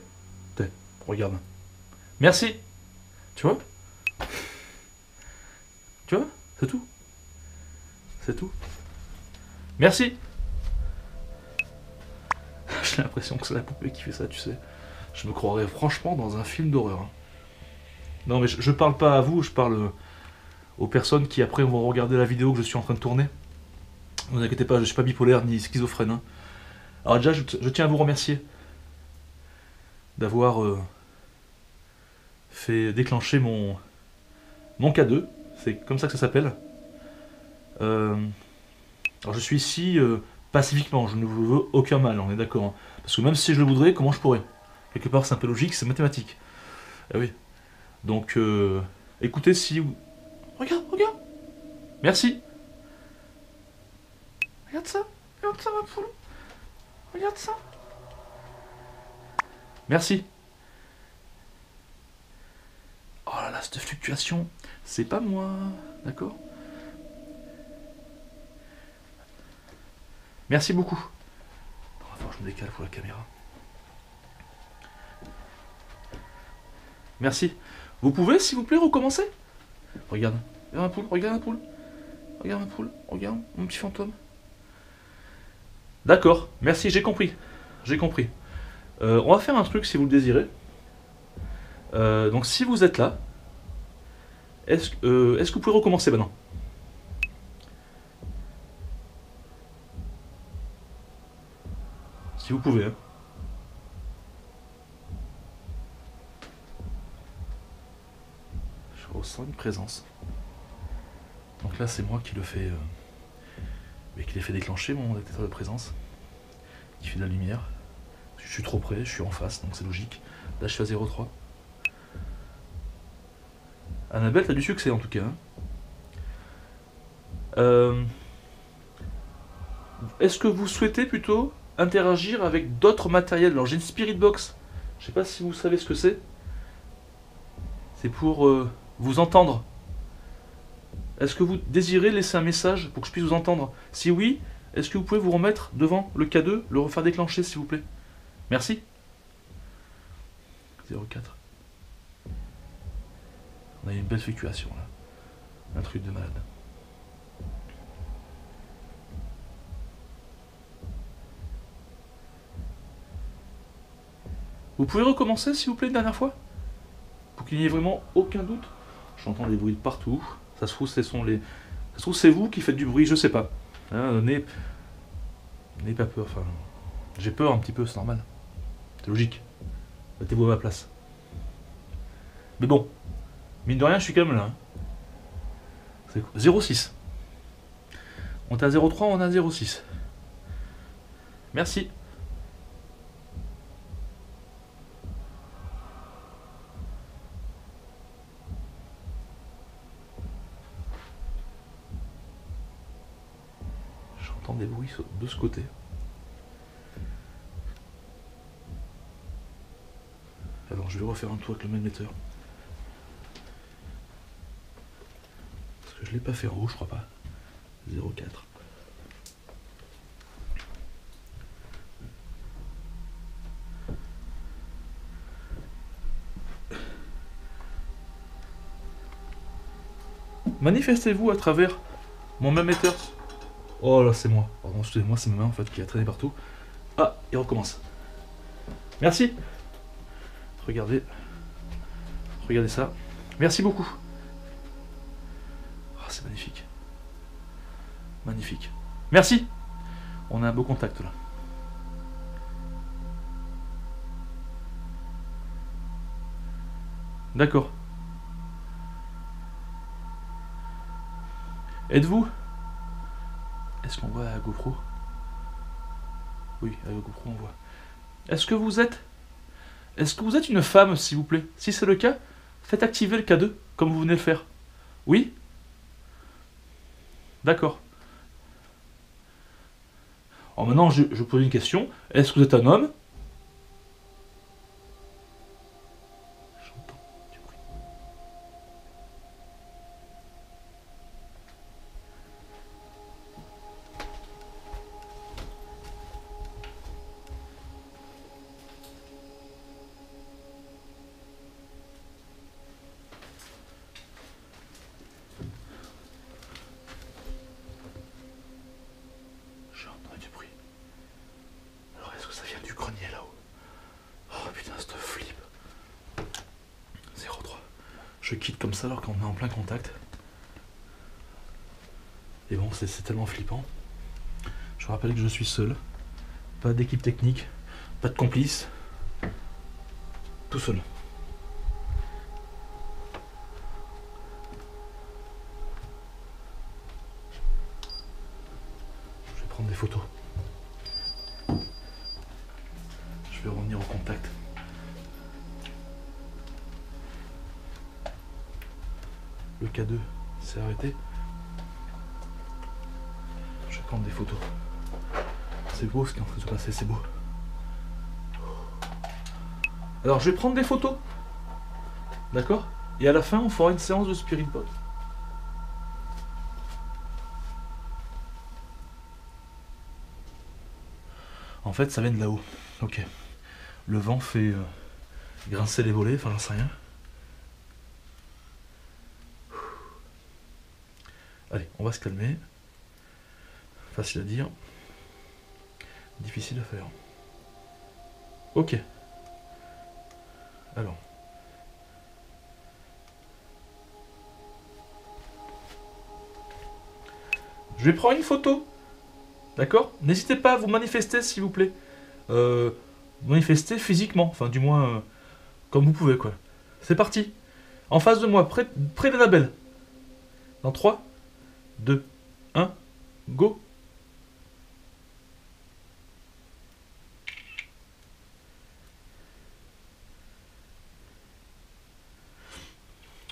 Regarde. Merci. Tu vois? Tu vois? C'est tout. C'est tout. Merci. J'ai l'impression que c'est la poupée qui fait ça, tu sais. Je me croirais franchement dans un film d'horreur. Hein. Non mais je parle pas à vous, je parle aux personnes qui après vont regarder la vidéo que je suis en train de tourner. Ne vous inquiétez pas, je suis pas bipolaire ni schizophrène. Hein. Alors déjà, je tiens à vous remercier d'avoir fait déclencher mon K2. C'est comme ça que ça s'appelle. Alors je suis ici pacifiquement, je ne vous veux aucun mal, on est d'accord. Hein. Parce que même si je le voudrais, comment je pourrais? Quelque part c'est un peu logique, c'est mathématique. Ah oui. Donc écoutez si... Regarde, regarde. Merci. Regarde ça ma poule. Regarde ça. Merci. Oh là là, cette fluctuation, c'est pas moi, d'accord? Merci beaucoup. On va voir, je me décale pour la caméra. Merci. Vous pouvez, s'il vous plaît, recommencer? Regarde. Regarde ma poule, regarde ma poule. Regarde ma poule, regarde mon petit fantôme. D'accord, merci, j'ai compris. J'ai compris. On va faire un truc si vous le désirez. Donc si vous êtes là, est-ce que vous pouvez recommencer maintenant? Si vous pouvez. Hein. Je ressens une présence. Donc là c'est moi qui le fais, qui l'ai fait déclencher mon détecteur de présence, qui fait de la lumière. Je suis trop près, je suis en face, donc c'est logique. Là je suis à 0,3. Annabelle, t'as du succès en tout cas. Hein. Est-ce que vous souhaitez plutôt interagir avec d'autres matériels? Alors j'ai une Spirit Box, je sais pas si vous savez ce que c'est. C'est pour vous entendre. Est-ce que vous désirez laisser un message pour que je puisse vous entendre? Si oui, est-ce que vous pouvez vous remettre devant le K2, le refaire déclencher s'il vous plaît? Merci. 0,4. On a une belle fluctuation là. Un truc de malade. Vous pouvez recommencer s'il vous plaît une dernière fois? Pour qu'il n'y ait vraiment aucun doute. J'entends des bruits de partout. Ça se trouve, ça se trouve c'est vous qui faites du bruit, je sais pas. Hein, n'ayez pas peur, enfin. J'ai peur un petit peu, c'est normal. C'est logique. Mettez-vous à ma place. Mais bon, mine de rien, je suis quand même là. Hein. C'est 0,6. On est à 0,3, on est à 0,6. Merci. J'entends des bruits de ce côté. Alors je vais refaire un tour avec le même émetteur. Parce que je l'ai pas fait en haut, je crois pas. 0,4. Manifestez-vous à travers mon même émetteur. Oh là, c'est moi. Pardon, excusez-moi, c'est ma main en fait qui a traîné partout. Ah, il recommence. Merci. Regardez. Regardez ça. Merci beaucoup. Oh, c'est magnifique. Magnifique. Merci. On a un beau contact là. D'accord. Êtes-vous? Est-ce qu'on voit à GoPro? Oui, à GoPro on voit. Est-ce que vous êtes une femme, s'il vous plaît? Si c'est le cas, faites activer le K2, comme vous venez de le faire. Oui? D'accord. Alors maintenant, je pose une question. Est-ce que vous êtes un homme? J'entends du bruit. J'entends du bruit. Alors est-ce que ça vient du grenier là-haut? Oh putain, c'est un flip. 0,3. Je quitte comme ça alors qu'on est en plein contact. Et bon, c'est tellement flippant. Je rappelle que je suis seul. Pas d'équipe technique. Pas de complice. Tout seul. K2 s'est arrêté. Je vais prendre des photos. C'est beau ce qui est en train de se passer, c'est beau. Alors je vais prendre des photos. D'accord? Et à la fin, on fera une séance de spirit box. En fait, ça vient de là-haut. Ok. Le vent fait grincer les volets, enfin j'en sais rien. Allez, on va se calmer. Facile à dire. Difficile à faire. Ok. Alors. Je vais prendre une photo. D'accord? N'hésitez pas à vous manifester s'il vous plaît. Manifester physiquement. Enfin du moins comme vous pouvez quoi. C'est parti. En face de moi, près d'Annabelle. Dans 3, 2, 1, go.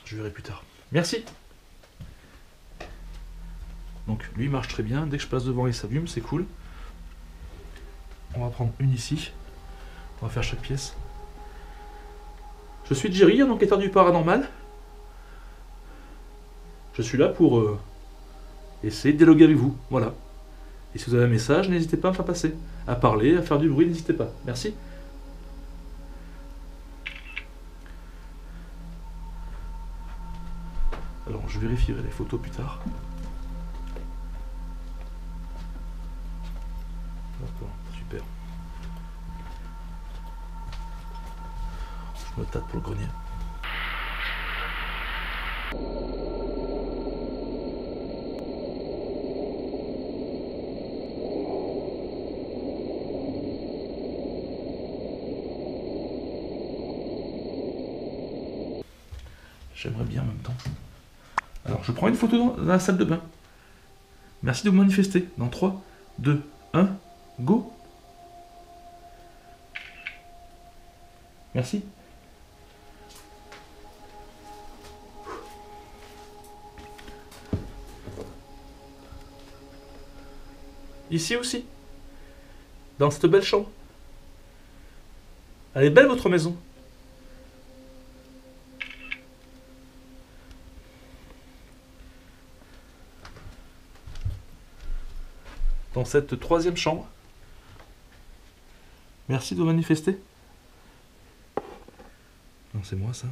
Je verrai plus tard. Merci. Donc lui marche très bien. Dès que je passe devant, il s'allume, c'est cool. On va prendre une ici. On va faire chaque pièce. Je suis Jerry, un enquêteur du paranormal. Je suis là pour essayer de dialoguer avec vous. Voilà. Et si vous avez un message, n'hésitez pas à me faire passer. À parler, à faire du bruit, n'hésitez pas. Merci. Alors, je vérifierai les photos plus tard. D'accord, super. Je me tâte pour le grenier. J'aimerais bien en même temps. Alors, je prends une photo dans la salle de bain. Merci de vous manifester. Dans 3, 2, 1, go. Merci. Ici aussi. Dans cette belle chambre. Elle est belle votre maison. Dans cette troisième chambre. Merci de vous manifester. Non, c'est moi ça.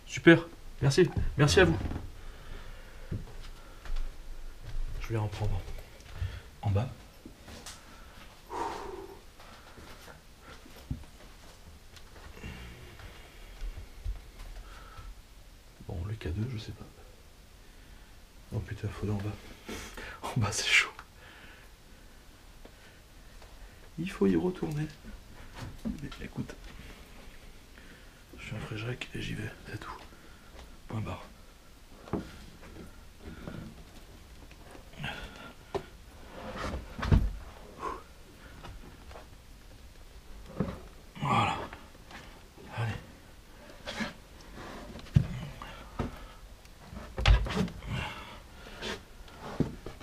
Super, merci, merci à vous. Je vais en prendre en bas. Bon, le K2, je sais pas. Oh putain, faut aller en bas. En bas, c'est chaud. Il faut y retourner. Mais écoute, je suis un Fréjrec et j'y vais, c'est tout. Point barre. Voilà. Allez.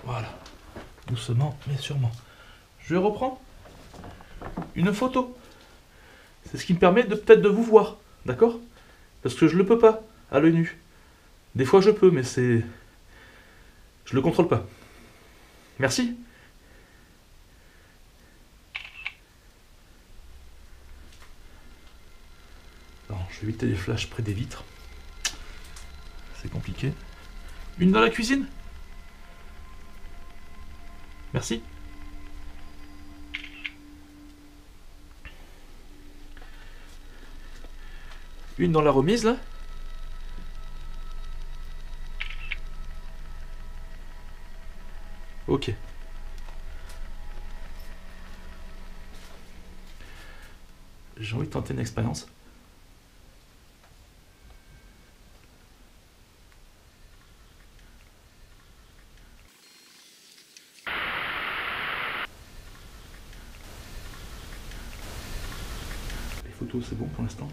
Voilà. Doucement, mais sûrement. Je reprends une photo. C'est ce qui me permet de peut-être de vous voir. D'accord? Parce que je le peux pas à l'œil nu. Des fois je peux, mais c'est... Je le contrôle pas. Merci. Alors, je vais éviter les flashs près des vitres. C'est compliqué. Une dans la cuisine. Merci. Une dans la remise, là. Ok. J'ai envie de tenter une expérience. Les photos, c'est bon pour l'instant.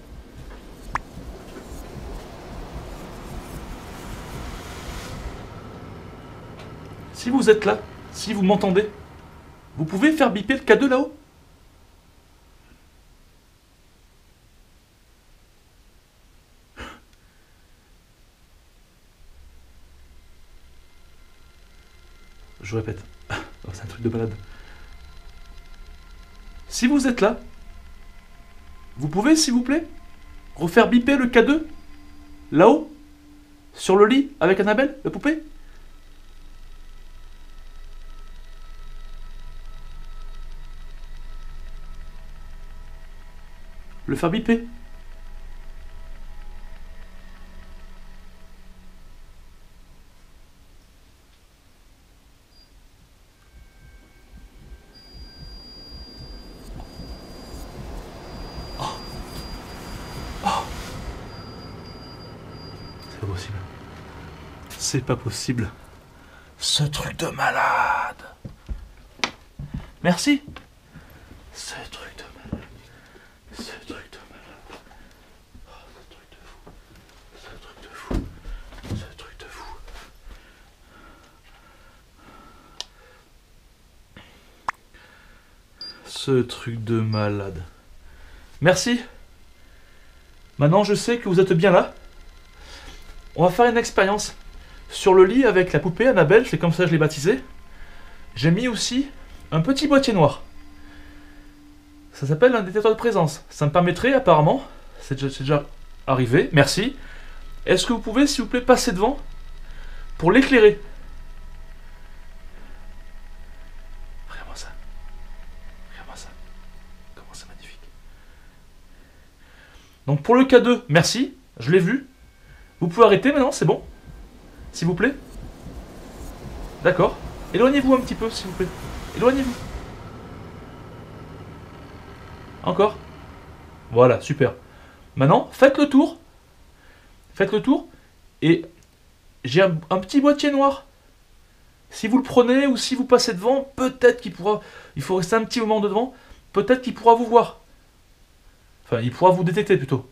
Si vous êtes là, si vous m'entendez, vous pouvez faire biper le K2 là-haut? Je répète. Oh, c'est un truc de malade. Si vous êtes là, vous pouvez, s'il vous plaît, refaire biper le K2 là-haut, sur le lit, avec Annabelle, la poupée? Le faire biper. C'est pas possible. C'est pas possible. Ce truc de malade. Merci. Ce truc de malade. Ce truc de malade. Oh, ce truc de fou. Ce truc de fou. Ce truc de fou. Ce truc de malade. Merci. Maintenant, je sais que vous êtes bien là. On va faire une expérience. Sur le lit avec la poupée Annabelle, c'est comme ça que je l'ai baptisée. J'ai mis aussi un petit boîtier noir. Ça s'appelle un détecteur de présence. Ça me permettrait apparemment, c'est déjà arrivé, merci. Est-ce que vous pouvez, s'il vous plaît, passer devant pour l'éclairer? Regarde-moi ça. Regarde-moi ça. Comment c'est magnifique. Donc pour le K2, merci, je l'ai vu. Vous pouvez arrêter maintenant, c'est bon? S'il vous plaît? D'accord. Éloignez-vous un petit peu, s'il vous plaît. Éloignez-vous. Encore. Voilà, super. Maintenant, faites le tour. Faites le tour. Et j'ai un petit boîtier noir. Si vous le prenez ou si vous passez devant, peut-être qu'il pourra... Il faut rester un petit moment devant. Peut-être qu'il pourra vous voir. Enfin, il pourra vous détecter plutôt.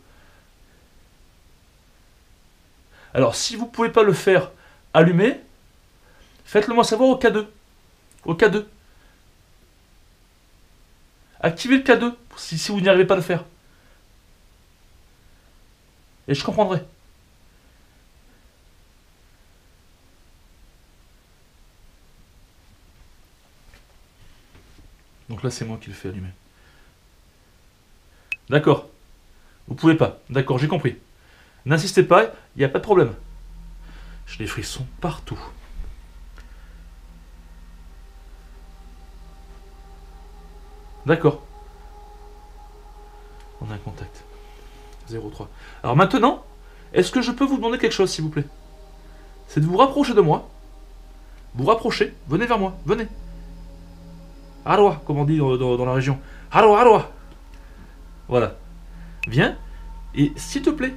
Alors, si vous ne pouvez pas le faire allumer, faites-le moi savoir au K2. Au K2. Activez le K2 si vous n'y arrivez pas à le faire. Et je comprendrai. Donc là, c'est moi qui le fais allumer. D'accord. Vous pouvez pas. D'accord, j'ai compris. N'insistez pas, il n'y a pas de problème. J'ai des frissons partout. D'accord. On a un contact. 03. Alors maintenant, est-ce que je peux vous demander quelque chose, s'il vous plaît? C'est de vous rapprocher de moi. Vous rapprochez. Venez vers moi. Venez. Arwa, comme on dit dans la région. Arwa, Arwa. Voilà. Viens. Et s'il te plaît,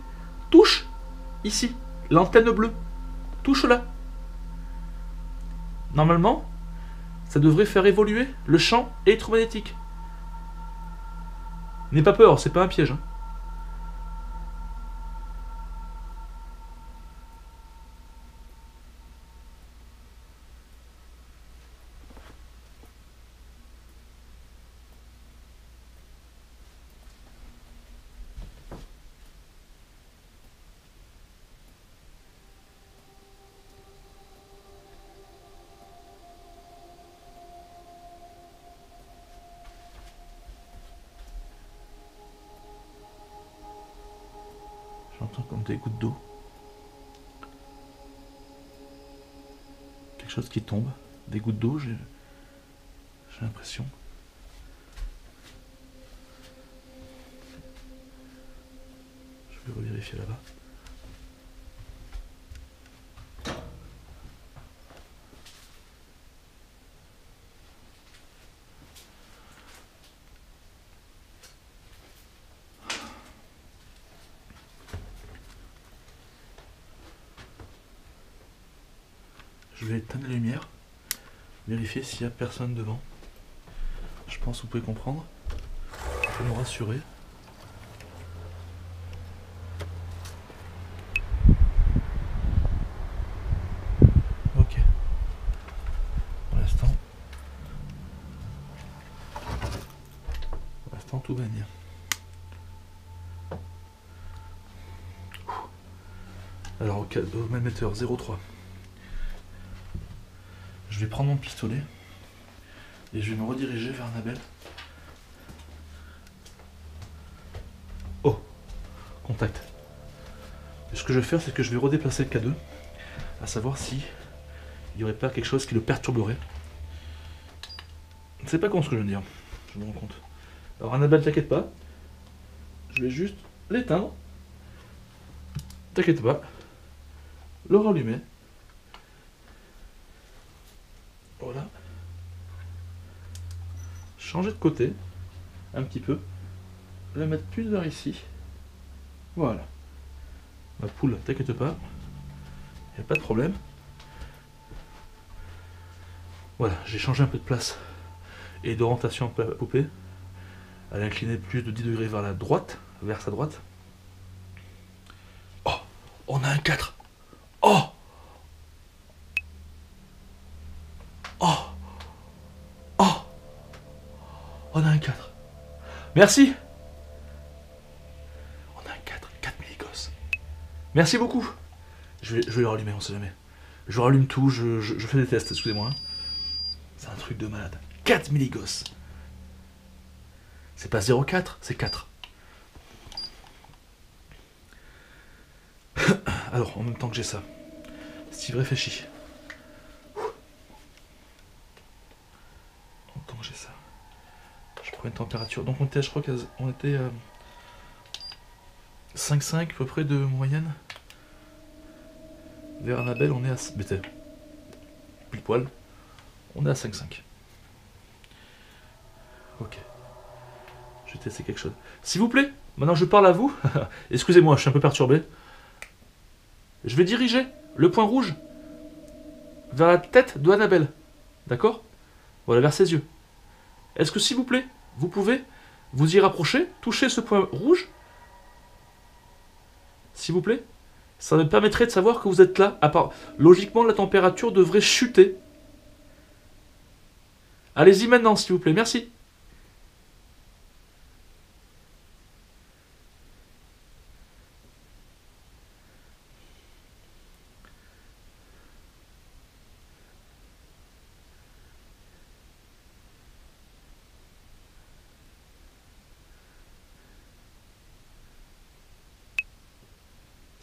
touche ici, l'antenne bleue. Touche-la. Normalement, ça devrait faire évoluer le champ électromagnétique. N'aie pas peur, c'est pas un piège. Hein. J'entends comme des gouttes d'eau. Quelque chose qui tombe. Des gouttes d'eau, j'ai l'impression. Je vais revérifier là-bas. Je vais éteindre la lumière, vérifier s'il n'y a personne devant. Je pense que vous pouvez comprendre. Ça peut nous rassurer. Ok. temps tout baigne. Alors au même émetteur 0,3. Je vais prendre mon pistolet et je vais me rediriger vers Annabelle. Oh, contact. Et ce que je vais faire, c'est que je vais redéplacer le K2, à savoir si il n'y aurait pas quelque chose qui le perturberait. C'est pas con ce que je viens de dire, je me rends compte. Alors Annabelle, t'inquiète pas, je vais juste l'éteindre. T'inquiète pas, le rallumer. Voilà. Changer de côté, un petit peu. Le mettre plus vers ici. Voilà. Ma poule, t'inquiète pas, il n'y a pas de problème. Voilà, j'ai changé un peu de place et d'orientation à la poupée. Elle est inclinée plus de 10 degrés vers la droite, vers sa droite. Oh, on a un 4. Oh, oh, oh, on a un 4. Merci. On a un 4 milligosses. Merci beaucoup. Je vais le rallumer, on sait jamais. Je rallume tout, je fais des tests, excusez-moi. C'est un truc de malade. 4 milligosses. C'est pas 0,4, c'est 4. Alors, en même temps que j'ai ça, Steve réfléchit. En même temps que j'ai ça, je prends une température. Donc on était, je crois qu'on était 5,5 à peu près de moyenne. Vers Annabelle, on est à... pile poil. On est à 5,5. Ok. Je vais tester quelque chose. S'il vous plaît, maintenant je parle à vous. Excusez-moi, je suis un peu perturbé. Je vais diriger le point rouge vers la tête de Annabelle. D'accord? Voilà, vers ses yeux. Est-ce que, s'il vous plaît, vous pouvez vous y rapprocher, toucher ce point rouge? S'il vous plaît? Ça me permettrait de savoir que vous êtes là. Logiquement, la température devrait chuter. Allez-y maintenant, s'il vous plaît. Merci.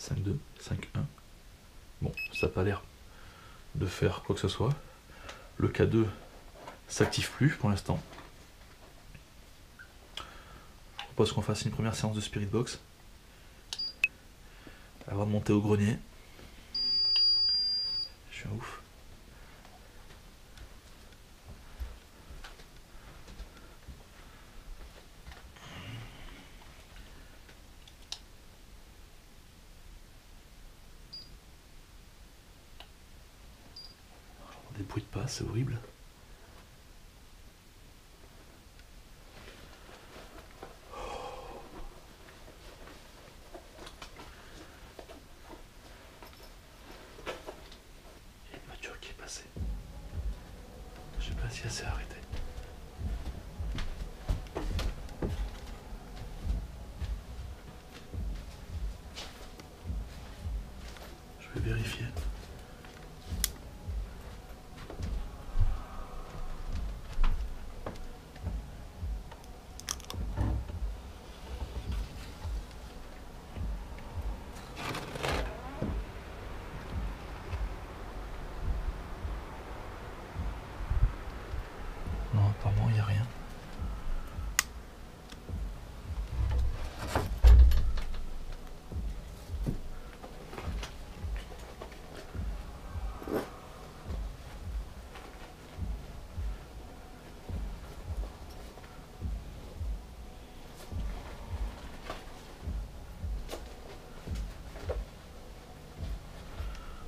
« 5,2, 5,1. Bon, ça n'a pas l'air de faire quoi que ce soit. Le K2 s'active plus pour l'instant. Je propose qu'on fasse une première séance de Spirit Box avant de monter au grenier. Je suis un ouf. Des bruits de pas, c'est horrible. Il y a une voiture qui est passée. Je sais pas si elle s'est arrêtée. Je vais vérifier. Non, apparemment il n'y a rien.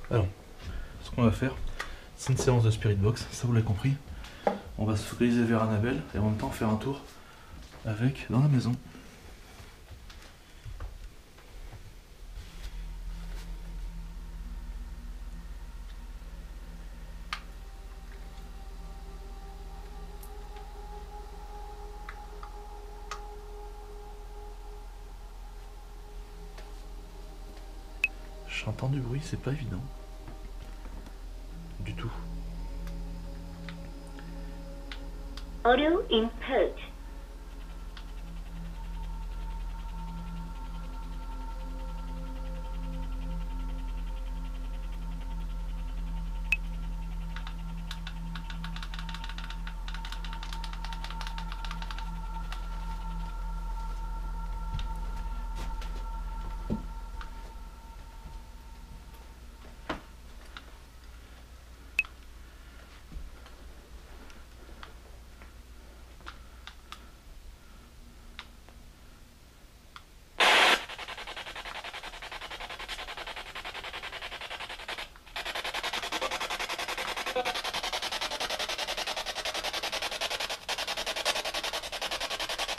Alors, ce qu'on va faire, c'est une séance de Spirit Box, ça vous l'avez compris. On va se focaliser vers Annabelle et en même temps faire un tour avec dans la maison. J'entends du bruit, c'est pas évident. Du tout. Audio input.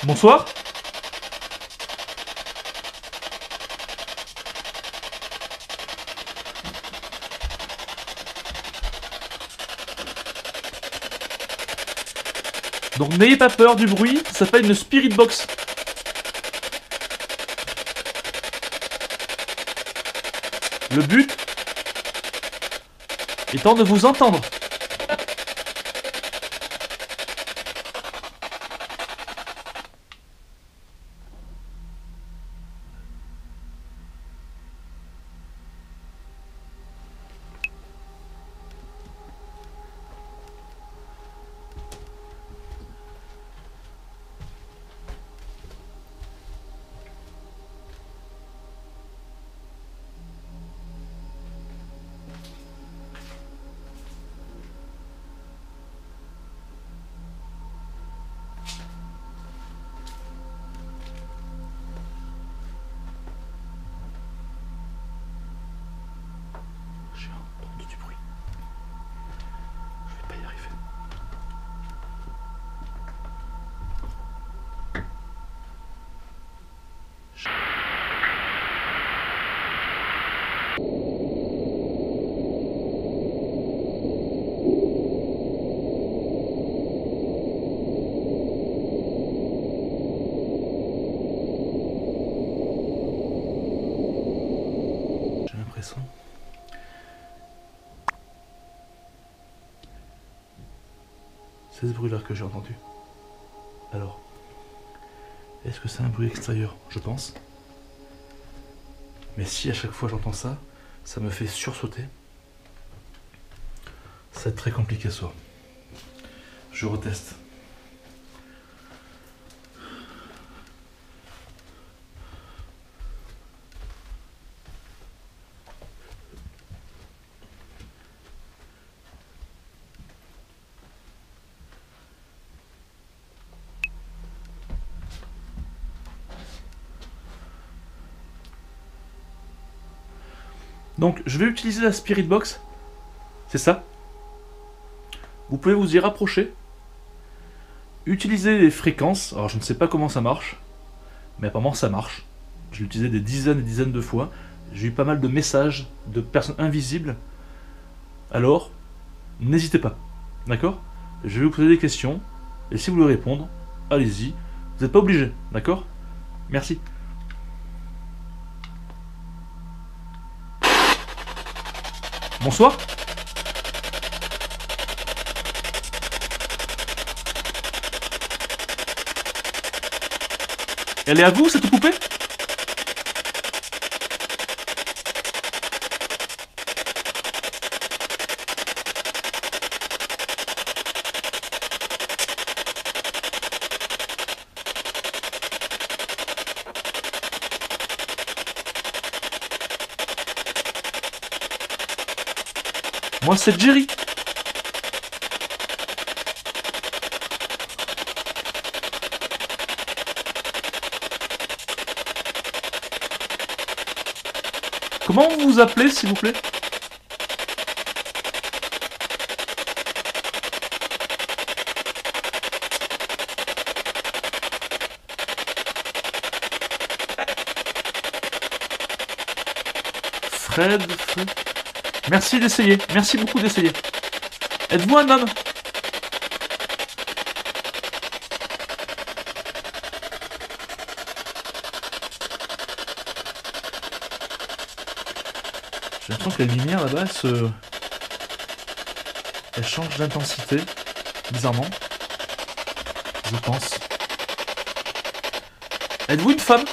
Bonsoir. Donc n'ayez pas peur du bruit, ça s'appelle une spirit box. Le but étant de vous entendre. J'ai entendu du bruit. Je vais pas y arriver. J'ai l'impression. C'est ce bruit-là que j'ai entendu. Alors, est-ce que c'est un bruit extérieur? Je pense. Mais si à chaque fois j'entends ça, ça me fait sursauter. Ça va être très compliqué ce soir. Je reteste. Donc je vais utiliser la Spirit Box. C'est ça. Vous pouvez vous y rapprocher. Utilisez les fréquences. Alors je ne sais pas comment ça marche. Mais apparemment ça marche. Je l'ai utilisé des dizaines et dizaines de fois. J'ai eu pas mal de messages de personnes invisibles. Alors, n'hésitez pas. D'accord? Je vais vous poser des questions. Et si vous voulez répondre, allez-y. Vous n'êtes pas obligé. D'accord? Merci. Bonsoir. Elle est à vous, cette poupée? Moi, c'est Jerry. Comment vous vous appelez, s'il vous plaît? Fred. Merci d'essayer. Merci beaucoup d'essayer. Êtes-vous un homme? l'impression que la lumière là-bas, elle change d'intensité, bizarrement. Je pense. Êtes-vous une femme?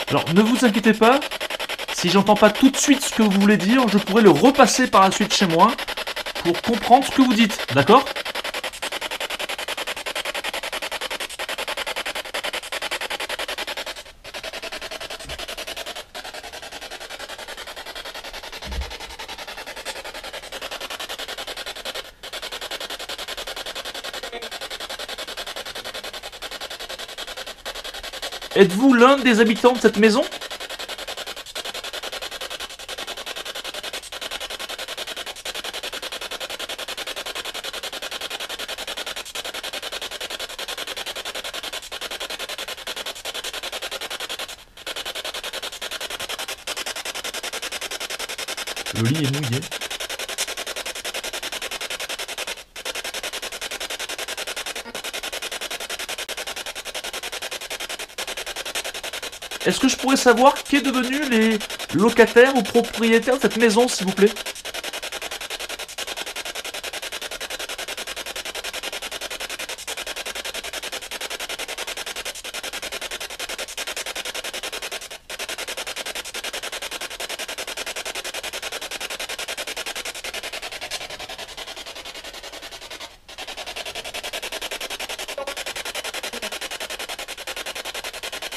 Alors, ne vous inquiétez pas, si j'entends pas tout de suite ce que vous voulez dire, je pourrai le repasser par la suite chez moi pour comprendre ce que vous dites, d'accord? Êtes-vous l'un des habitants de cette maison? Le lit est mouillé. Est-ce que je pourrais savoir qui est devenu les locataires ou propriétaires de cette maison, s'il vous plaît?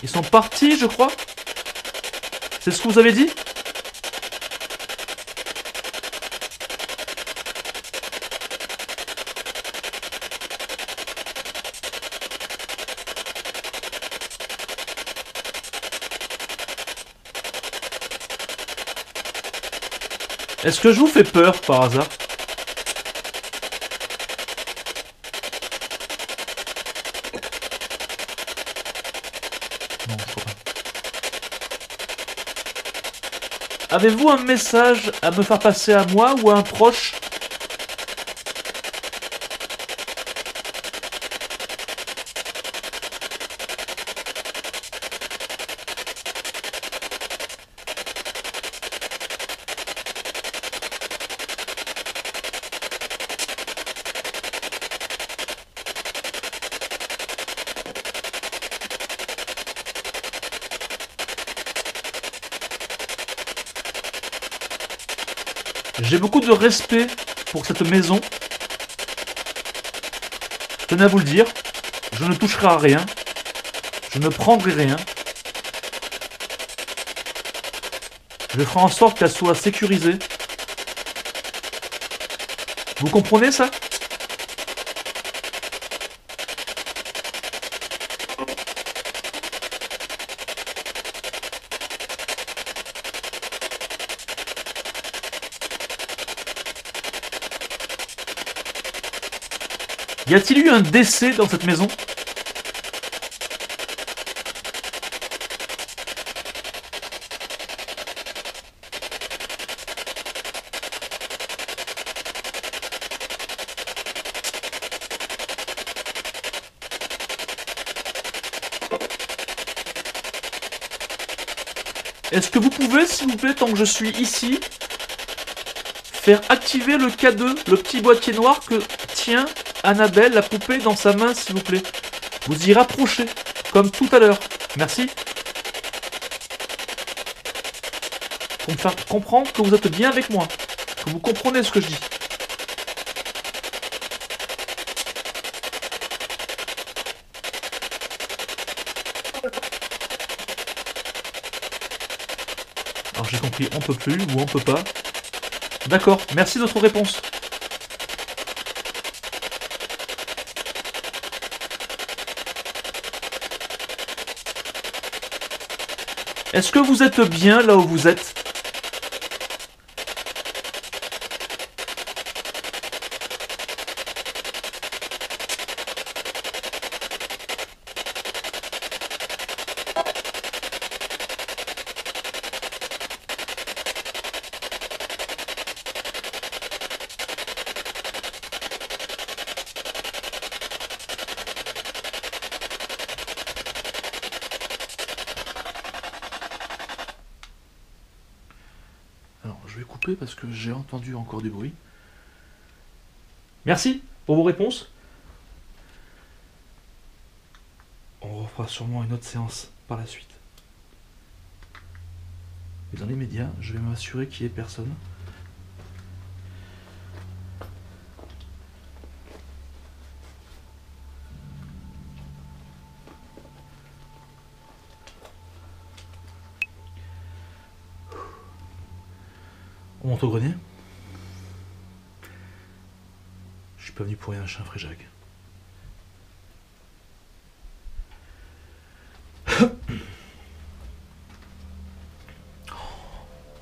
Ils sont partis, je crois. C'est ce que vous avez dit? Est-ce que je vous fais peur par hasard? Non, je crois pas. Avez-vous un message à me faire passer à moi ou à un proche? J'ai beaucoup de respect pour cette maison. Je tenais à vous le dire. Je ne toucherai à rien. Je ne prendrai rien. Je ferai en sorte qu'elle soit sécurisée. Vous comprenez ça? Y a-t-il eu un décès dans cette maison? Est-ce que vous pouvez, s'il vous plaît, tant que je suis ici, faire activer le K2, le petit boîtier noir que tient Annabelle, la poupée, dans sa main, s'il vous plaît? Vous y rapprochez, comme tout à l'heure. Merci. Pour me faire comprendre que vous êtes bien avec moi, que vous comprenez ce que je dis. Alors j'ai compris, on peut plus ou on peut pas. D'accord, merci de votre réponse. Est-ce que vous êtes bien là où vous êtes? Alors, je vais couper parce que j'ai entendu encore du bruit. Merci pour vos réponses. On refera sûrement une autre séance par la suite. Et dans les médias, je vais m'assurer qu'il n'y ait personne. On monte au grenier. Je suis pas venu pour rien, je suis un fréjac.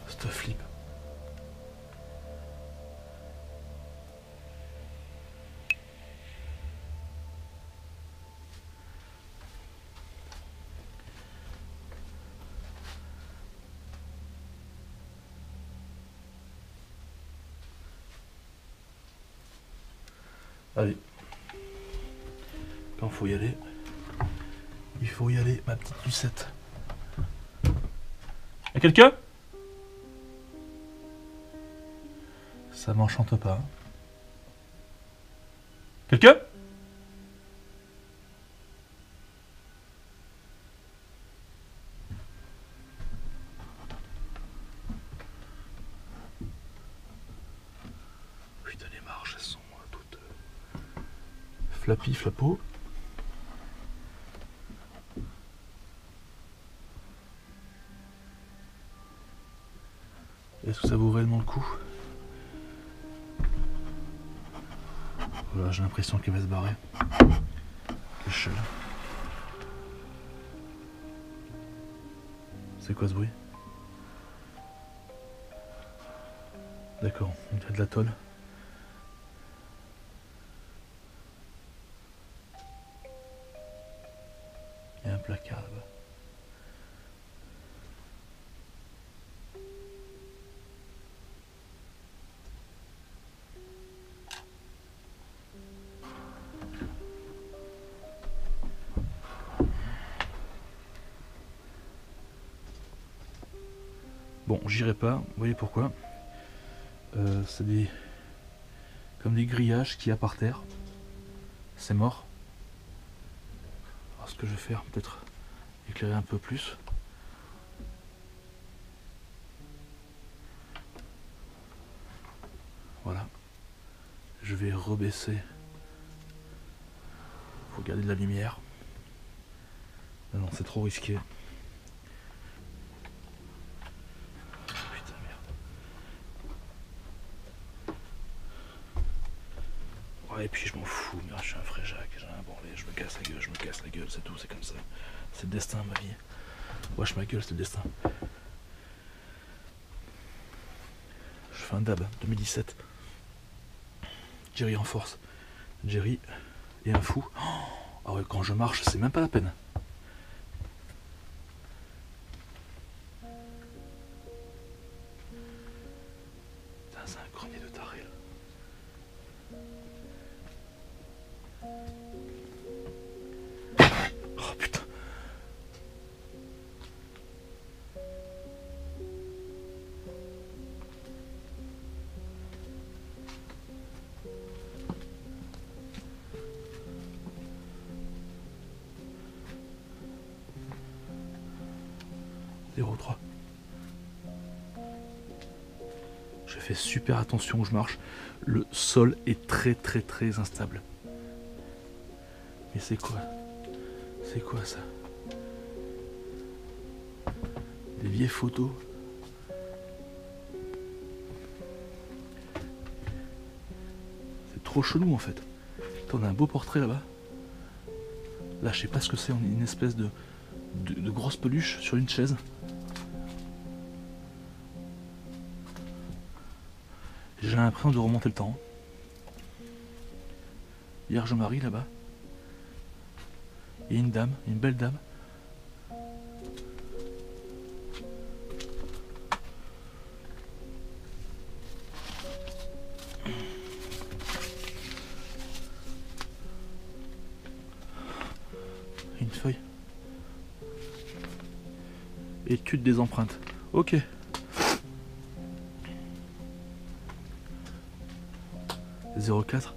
Cette flip. Allez, quand faut y aller, il faut y aller, ma petite Lucette. Y'a quelqu'un? Ça m'enchante pas. Quelqu'un? Putain, les marches, elles sont toutes flappy, flappo. Est-ce que ça vaut réellement le coup? Voilà, j'ai l'impression qu'elle va se barrer. L'échelle. C'est quoi ce bruit? D'accord, il y a de la tôle. Il y a un placard là-bas. Bon, j'irai pas, vous voyez pourquoi. C'est des... comme des grillages qu'il y a par terre. C'est mort. Alors ce que je vais faire, peut-être éclairer un peu plus. Voilà. Je vais rebaisser. Faut garder de la lumière. Non, c'est trop risqué. Et puis je m'en fous, mais je suis un fréjac, j'ai un branlé, je me casse la gueule, c'est tout, c'est comme ça. C'est le destin, ma vie. Wesh ma gueule, c'est le destin. Je fais un dab, 2017. Jerry en force. Jerry est un fou. Ah ouais, quand je marche, c'est même pas la peine. Putain, c'est un grenier de taré là. Oh putain. Je fais super attention où je marche. Le sol est très instable. Mais c'est quoi? C'est quoi ça? Des vieilles photos. C'est trop chelou en fait. Attends, on a un beau portrait là-bas. Là, je sais pas ce que c'est, on est une espèce de grosse peluche sur une chaise. J'ai l'impression de remonter le temps. Vierge Marie là-bas. Il y a une dame, une belle dame. Une feuille. Étude des empreintes. Ok. 0,4.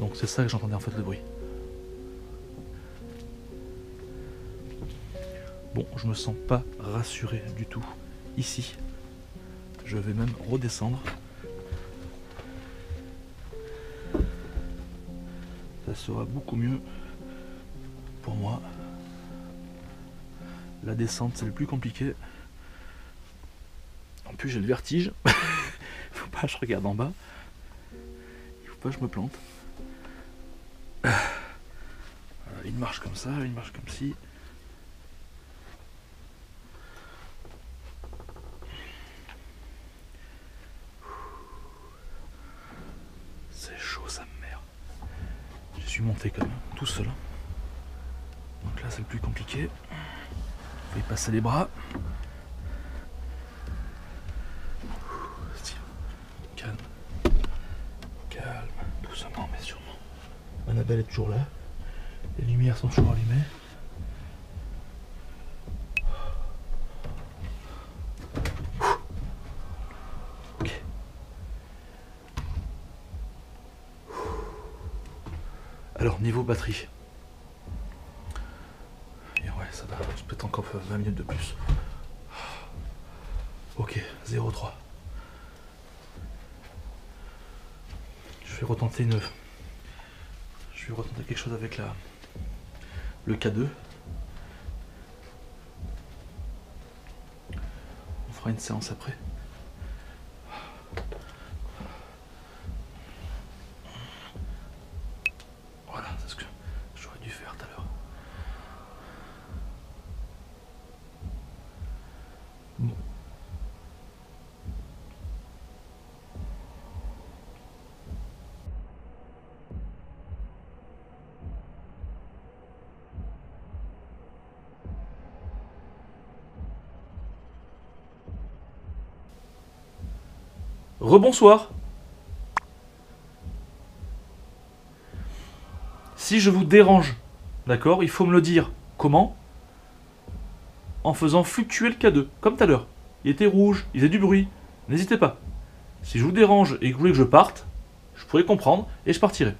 Donc c'est ça que j'entendais en fait le bruit. Bon, je me sens pas rassuré du tout ici. Je vais même redescendre. Ça sera beaucoup mieux pour moi. La descente c'est le plus compliqué. En plus j'ai le vertige. Faut pas que je regarde en bas. Il faut pas que je me plante. Voilà, une marche comme ça, une marche comme ci. C'est chaud sa mère. Je suis monté quand même, tout seul. Donc là c'est le plus compliqué. Faut y passer les bras. Calme. Calme. Doucement mais sûrement. Annabelle est toujours là. Les lumières sont toujours allumées. Ok. Alors niveau batterie. Et ouais ça va, peut-être encore 20 minutes de plus. Ok, 0,3. Je vais retenter quelque chose avec le K2. On fera une séance après. Voilà, c'est ce que j'aurais dû faire tout à l'heure. Bon. Rebonsoir. Si je vous dérange, d'accord, il faut me le dire. Comment? En faisant fluctuer le K2, comme tout à l'heure. Il était rouge, il faisait du bruit. N'hésitez pas. Si je vous dérange et que vous voulez que je parte, je pourrais comprendre et je partirai.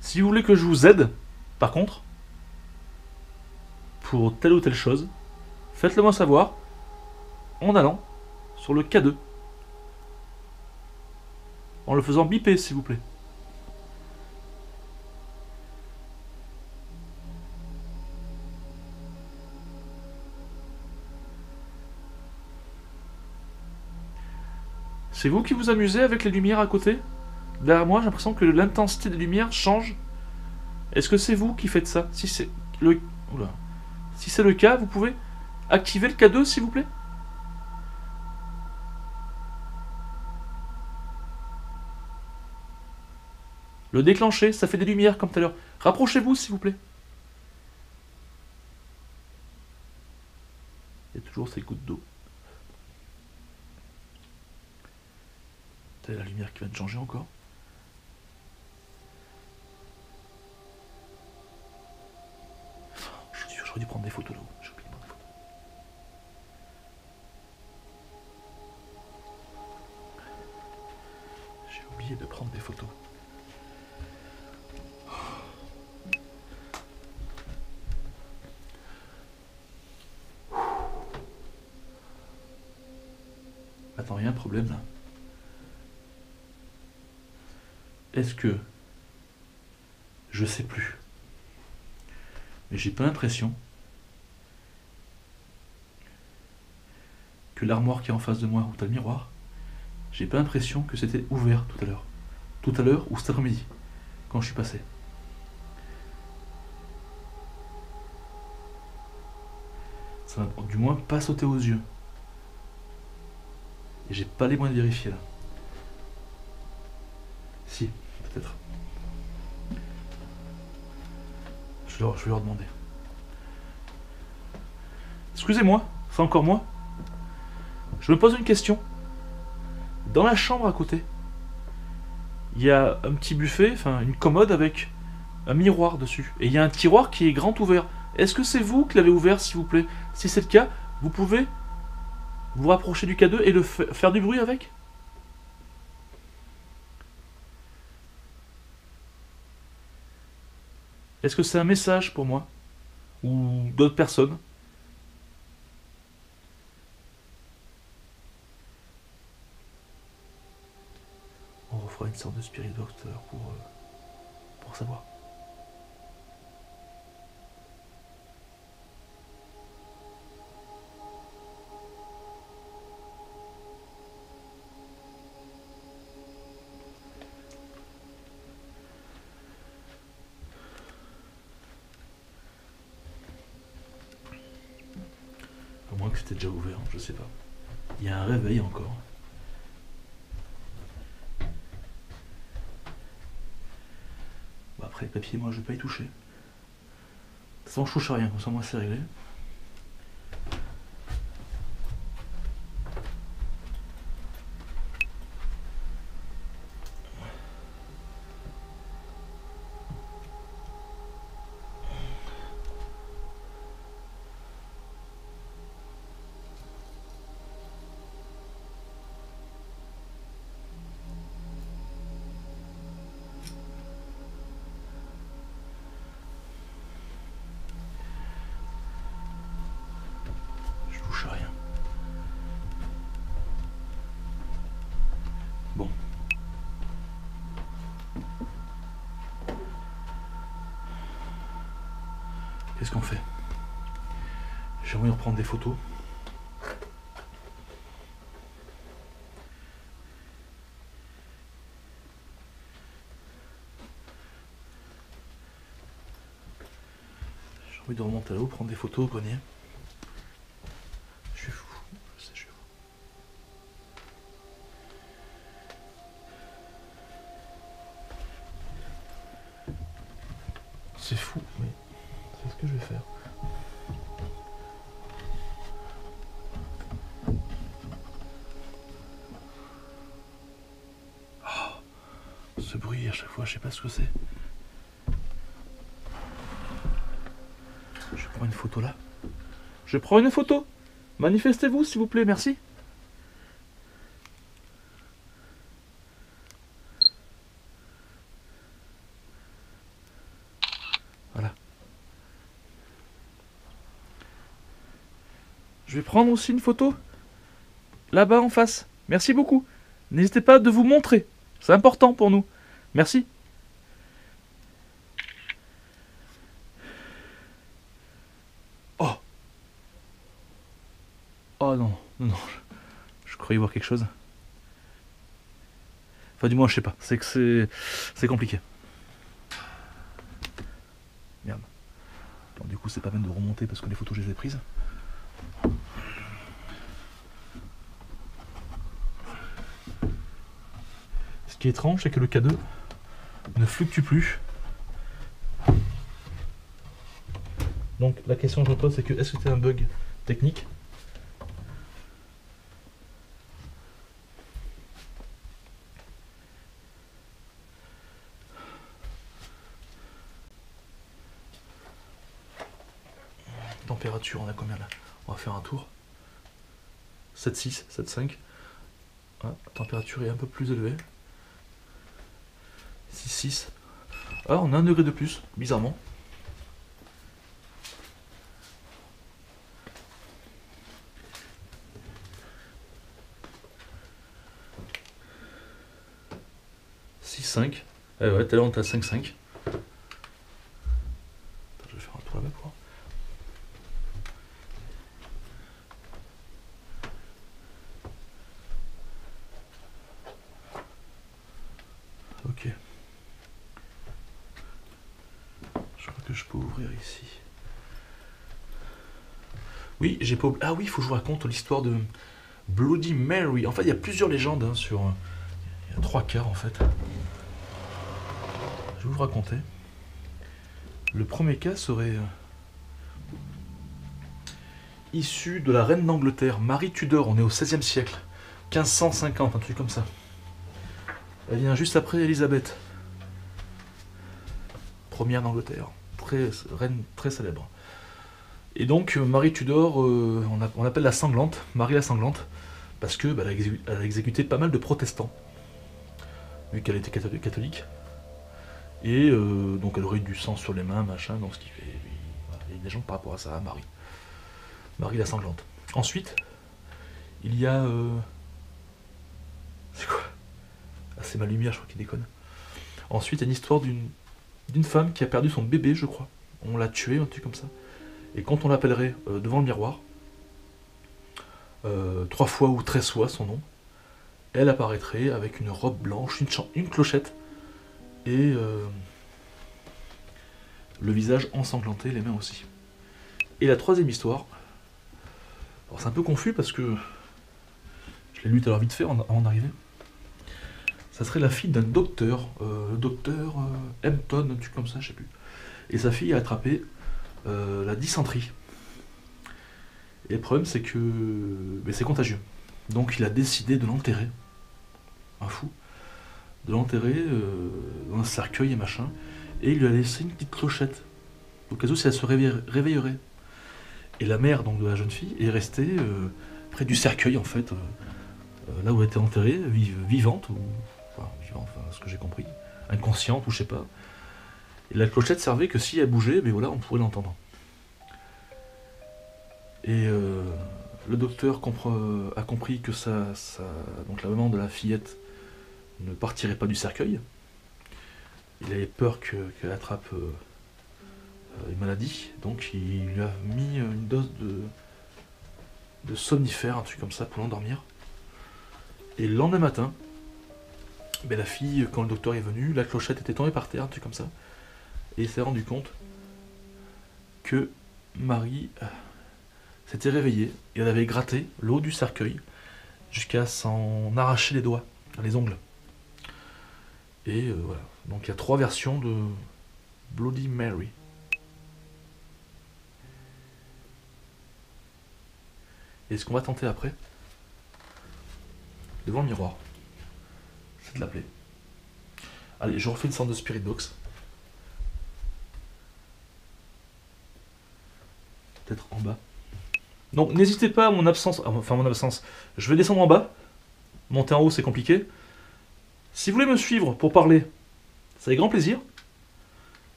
Si vous voulez que je vous aide, par contre, pour telle ou telle chose, faites-le moi savoir en allant sur le K2. En le faisant biper, s'il vous plaît. C'est vous qui vous amusez avec les lumières à côté? Derrière moi, j'ai l'impression que l'intensité des lumières change. Est-ce que c'est vous qui faites ça? Si c'est le... Oula. Si c'est le cas, vous pouvez activer le K2, s'il vous plaît? Le déclencher, ça fait des lumières comme tout à l'heure. Rapprochez-vous, s'il vous plaît. Il y a toujours ces gouttes d'eau. C'est la lumière qui va te changer encore. J'aurais dû prendre des photos là-haut. J'ai oublié de prendre des photos. J'ai oublié de prendre des photos. Attends, il y a un problème là. Est-ce que... Je sais plus. Mais j'ai pas l'impression que l'armoire qui est en face de moi, où t'as le miroir, j'ai pas l'impression que c'était ouvert tout à l'heure. Tout à l'heure ou cet après-midi, quand je suis passé. Ça m'a du moins pas sauté aux yeux. Et j'ai pas les moyens de vérifier là. Si, peut-être. Je vais leur demander. Excusez-moi, C'est encore moi. Je me pose une question. Dans la chambre à côté, il y a un petit buffet, enfin une commode avec un miroir dessus. Et il y a un tiroir qui est grand ouvert. Est-ce que c'est vous qui l'avez ouvert, s'il vous plaît? Si c'est le cas, vous pouvez vous rapprocher du cadeau et le faire du bruit avec? Est-ce que c'est un message pour moi? Ou d'autres personnes? On refera une sorte de spirit doctor pour savoir. À moins que c'était déjà ouvert, je sais pas. Il y a un réveil encore. Bon, après, le papier, moi, je vais pas y toucher. De toute façon, je touche à rien, comme ça, moi, c'est réglé. Je touche à rien. Bon. Qu'est-ce qu'on fait? J'ai envie de reprendre des photos. J'ai envie de remonter là-haut, prendre des photos au grenier. Je suis fou, je sais, je suis fou. C'est fou, mais c'est ce que je vais faire. Ce bruit à chaque fois, je sais pas ce que c'est. Je prends une photo là. Je prends une photo. Manifestez-vous s'il vous plaît, merci. Voilà. Je vais prendre aussi une photo. Là-bas en face. Merci beaucoup. N'hésitez pas de vous montrer. C'est important pour nous. Merci. Oh. Oh non, non, non. Je croyais voir quelque chose. Enfin, du moins, je sais pas. C'est que c'est compliqué. Merde. Bon, du coup, c'est pas même de remonter parce que les photos, je les ai prises. Ce qui est étrange, c'est que le K2 ne fluctue plus. Donc la question que je me pose, c'est que est-ce que c'est un bug technique? Température, on a combien là? On va faire un tour. 7,6, 7,5. Ah, la température est un peu plus élevée. 6,6. Ah, on a 1 degré de plus, bizarrement. Eh ouais, tout à l'heure on était à 5,5. Je vais faire un tour là-bas pour voir. Ok. Je crois que je peux ouvrir ici. Oui, j'ai pas... Ah oui, il faut que je vous raconte l'histoire de Bloody Mary. En fait, il y a plusieurs légendes hein, sur... Il y a 3 cas en fait. Je vais vous raconter. Le premier cas serait issue de la reine d'Angleterre, Marie Tudor. On est au XVIe siècle, 1550, un truc comme ça. Elle vient juste après Élisabeth, première d'Angleterre, reine très célèbre. Et donc Marie Tudor, on appelle la sanglante, Marie la sanglante, parce que elle a exécuté pas mal de protestants, vu qu'elle était catholique. Et donc elle aurait eu du sang sur les mains, machin, donc ce qui fait... Voilà, il y a une légende par rapport à ça, Marie la sanglante. Ensuite, il y a... C'est quoi? Ah, c'est ma lumière, je crois qu'il déconne. Ensuite, il y a une histoire d'une femme qui a perdu son bébé, je crois. On l'a tué, un truc comme ça. Et quand on l'appellerait devant le miroir, 3 fois ou 13 fois son nom, elle apparaîtrait avec une robe blanche, une clochette, et le visage ensanglanté, les mains aussi. Et la troisième histoire, alors c'est un peu confus parce que je l'ai lu tout à l'heure vite fait avant d'arriver. Ça serait la fille d'un docteur, le docteur Hampton, un truc comme ça, je sais plus. Et sa fille a attrapé la dysenterie. Et le problème c'est que c'est contagieux. Donc il a décidé de l'enterrer, un fou, de l'enterrer dans un cercueil et machin, et il lui a laissé une petite clochette, au cas où si elle se réveillerait. Et la mère donc de la jeune fille est restée près du cercueil en fait, là où elle était enterrée, vivante, ce que j'ai compris, inconsciente ou je sais pas. Et la clochette servait que si elle bougeait, mais voilà, on pourrait l'entendre. Et le docteur a compris que donc la maman de la fillette ne partirait pas du cercueil. Il avait peur qu'elle attrape une maladie, donc il lui a mis une dose de somnifère, un truc comme ça, pour l'endormir. Et le lendemain matin, la fille, quand le docteur est venu, la clochette était tombée par terre, un truc comme ça, et il s'est rendu compte que Marie s'était réveillée et elle avait gratté l'eau du cercueil jusqu'à s'en arracher les doigts, les ongles. Et voilà. Donc il y a 3 versions de Bloody Mary. Et ce qu'on va tenter après, devant le miroir, c'est de l'appeler. Allez, je refais une sorte de spirit box. Peut-être en bas. Donc n'hésitez pas à mon absence, je vais descendre en bas. Monter en haut c'est compliqué. Si vous voulez me suivre pour parler, c'est avec grand plaisir.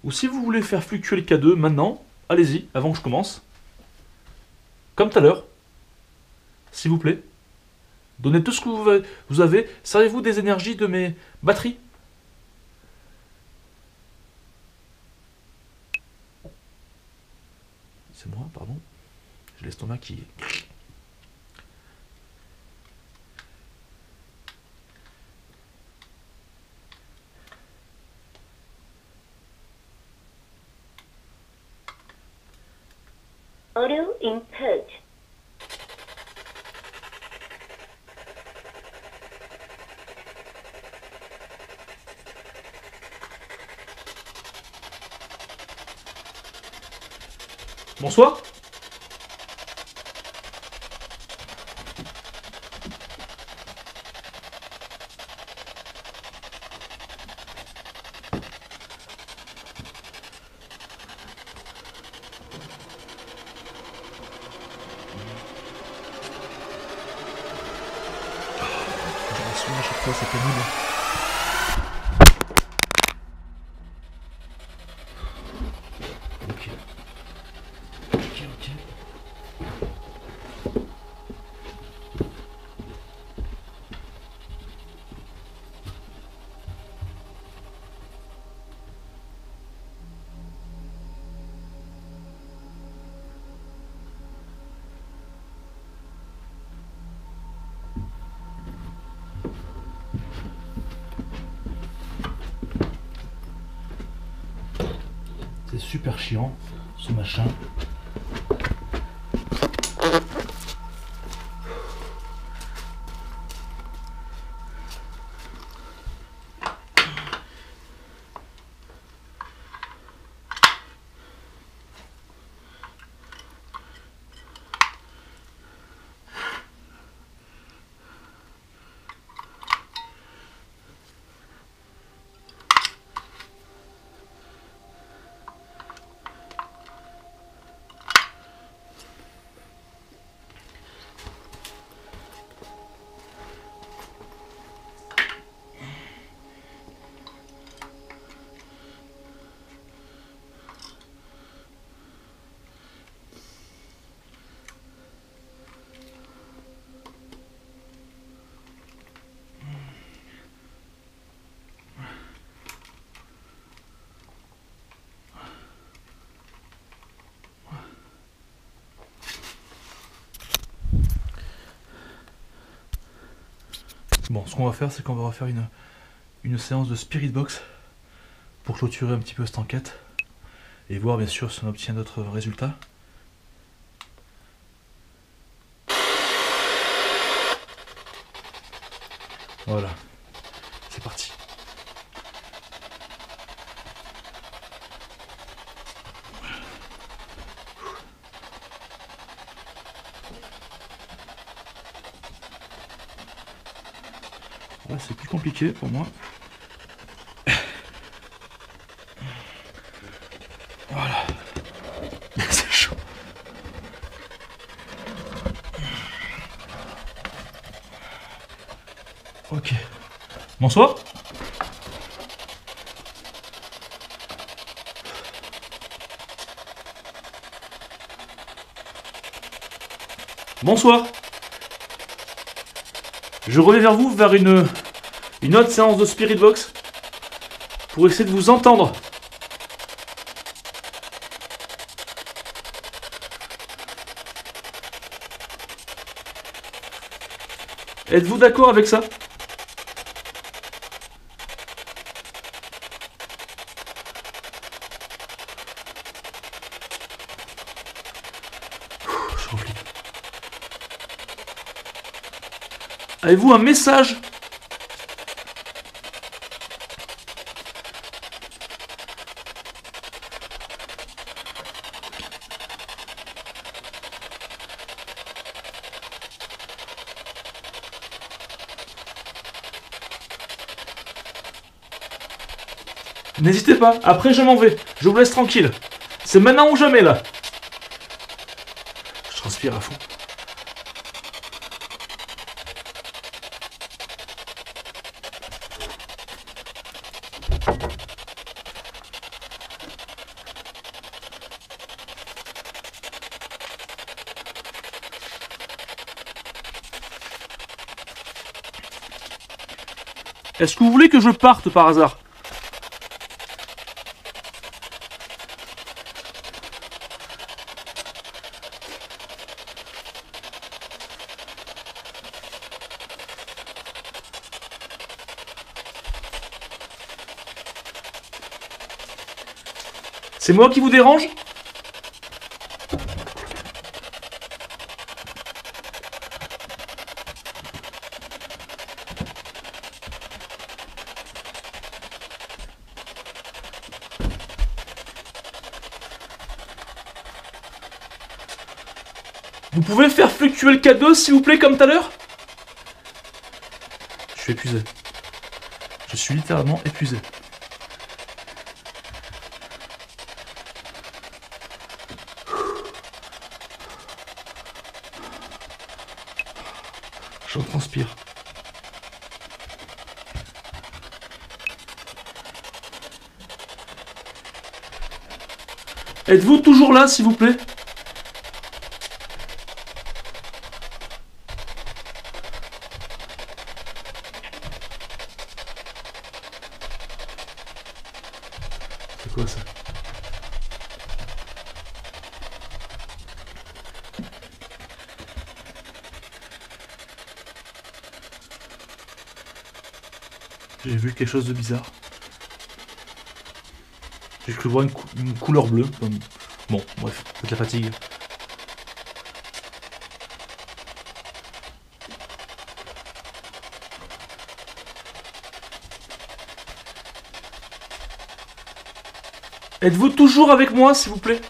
Ou si vous voulez faire fluctuer le K2 maintenant, allez-y, avant que je commence. Comme tout à l'heure. S'il vous plaît. Donnez tout ce que vous avez. Servez-vous des énergies de mes batteries. C'est moi, pardon. J'ai l'estomac qui... Audio input. Bonsoir. À chaque fois, c'est pénible. Ok. C'est super chiant, ce machin. Bon, ce qu'on va faire, c'est qu'on va refaire une séance de Spirit Box pour clôturer un petit peu cette enquête et voir bien sûr si on obtient d'autres résultats. Voilà, c'est parti. Là, c'est plus compliqué pour moi. Voilà. C'est chaud. Ok. Bonsoir. Bonsoir. Je reviens vers vous vers une autre séance de Spirit Box pour essayer de vous entendre. Êtes-vous d'accord avec ça? Je reflète. Avez-vous un message? N'hésitez pas, après je m'en vais, je vous laisse tranquille. C'est maintenant ou jamais là. Je transpire à fond. Est-ce que vous voulez que je parte par hasard? C'est moi qui vous dérange? Vous pouvez faire fluctuer le K2 s'il vous plaît comme tout à l'heure? Je suis épuisé. Je suis littéralement épuisé. J'en transpire. Êtes-vous toujours là, s'il vous plaît? C'est quoi ça? J'ai vu quelque chose de bizarre. J'ai cru voir une couleur bleue. Bon, bref, c'est de la fatigue. Êtes-vous toujours avec moi, s'il vous plaît?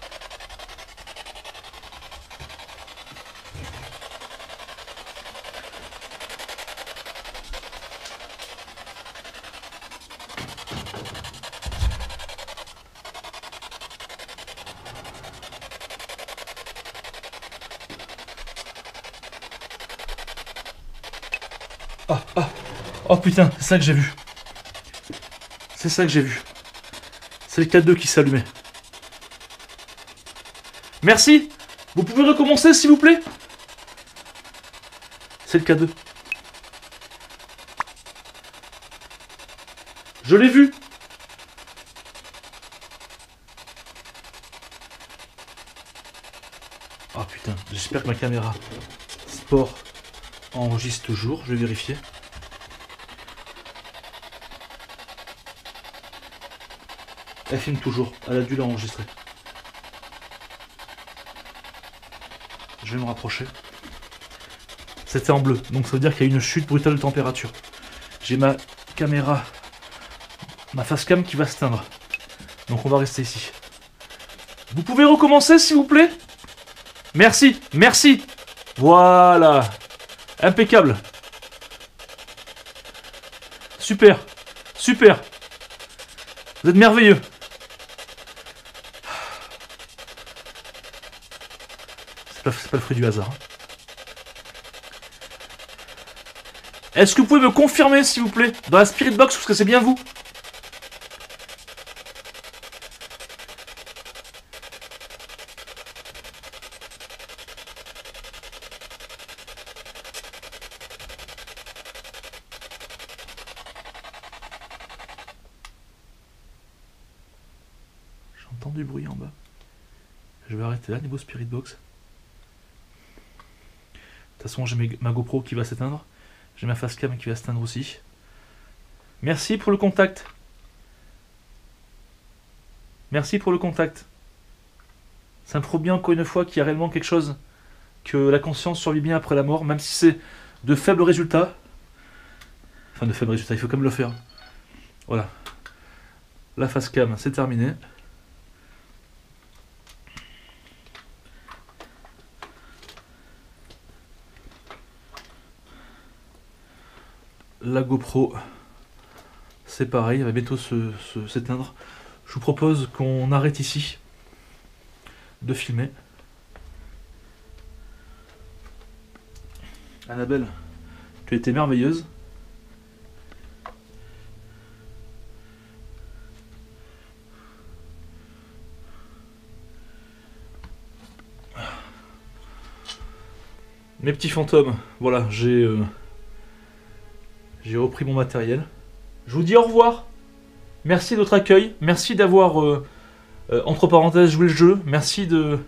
Oh putain, c'est ça que j'ai vu. C'est ça que j'ai vu. C'est le K2 qui s'allumait. Merci. Vous pouvez recommencer s'il vous plaît? C'est le K2. Je l'ai vu. Oh putain, j'espère que ma caméra sport enregistre toujours, je vais vérifier. Elle filme toujours, elle a dû l'enregistrer. Je vais me rapprocher. C'était en bleu, donc ça veut dire qu'il y a une chute brutale de température. J'ai ma caméra, ma facecam qui va s'éteindre. Donc on va rester ici. Vous pouvez recommencer s'il vous plaît? Merci, merci. Voilà. Impeccable. Super, super. Vous êtes merveilleux. C'est pas le fruit du hasard. Est-ce que vous pouvez me confirmer, s'il vous plaît, dans la Spirit Box, parce que c'est bien vous? J'entends du bruit en bas. Je vais arrêter là, niveau Spirit Box. De toute façon, j'ai ma GoPro qui va s'éteindre. J'ai ma facecam qui va s'éteindre aussi. Merci pour le contact. Merci pour le contact. Ça me prouve bien encore une fois qu'il y a réellement quelque chose, que la conscience survit bien après la mort, même si c'est de faibles résultats. Enfin de faibles résultats, il faut quand même le faire. Voilà. La facecam, c'est terminé. La GoPro, c'est pareil, elle va bientôt s'éteindre. Je vous propose qu'on arrête ici de filmer. Annabelle, tu as été merveilleuse. Mes petits fantômes, voilà, j'ai repris mon matériel. Je vous dis au revoir. Merci de votre accueil. Merci d'avoir, entre parenthèses, joué le jeu. Merci de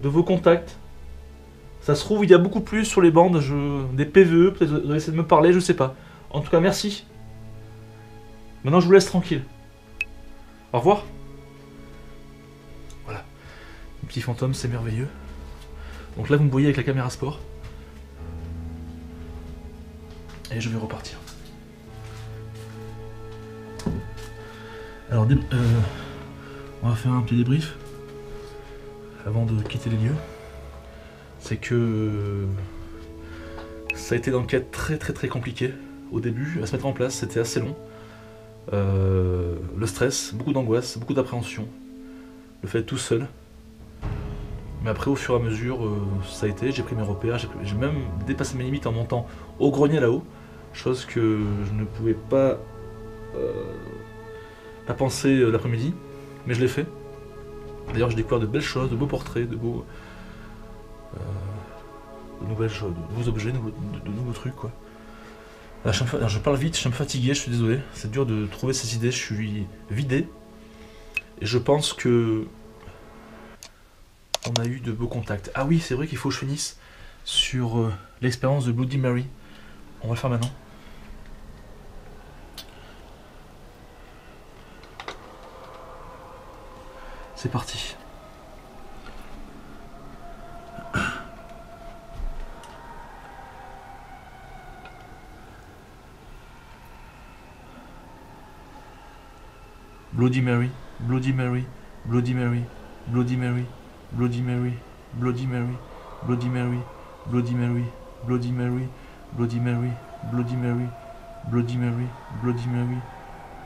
vos contacts. Ça se trouve, il y a beaucoup plus sur les bandes. Des PVE, peut-être vous allez essayer de me parler, je sais pas. En tout cas, merci. Maintenant, je vous laisse tranquille. Au revoir. Voilà. Les petits fantômes, c'est merveilleux. Donc là, vous me voyez avec la caméra sport. Et je vais repartir. Alors, on va faire un petit débrief avant de quitter les lieux. C'est que ça a été une enquête très compliquée au début. À se mettre en place, c'était assez long. Le stress, beaucoup d'angoisse, beaucoup d'appréhension. Le fait d'être tout seul. Mais après, au fur et à mesure, ça a été. J'ai pris mes repères. J'ai même dépassé mes limites en montant au grenier là-haut. Chose que je ne pouvais pas penser l'après-midi, mais je l'ai fait. D'ailleurs, j'ai découvert de belles choses, de beaux portraits, de nouveaux objets, de nouveaux trucs, quoi. Là, je parle vite, je suis un peu fatigué, je suis désolé. C'est dur de trouver ces idées, je suis vidé. Et je pense que on a eu de beaux contacts. Ah oui, c'est vrai qu'il faut que je finisse sur l'expérience de Bloody Mary. On va le faire maintenant. C'est parti. Bloody Mary, Bloody Mary, Bloody Mary, Bloody Mary, Bloody Mary, Bloody Mary, Bloody Mary, Bloody Mary, Bloody Mary, Bloody Mary, Bloody Mary, Bloody Mary, Bloody Mary,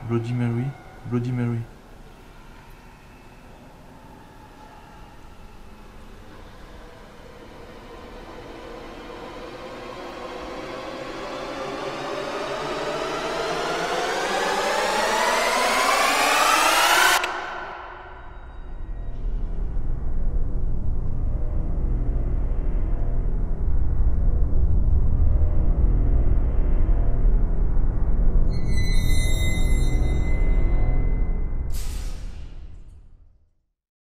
Bloody Mary, Bloody Mary.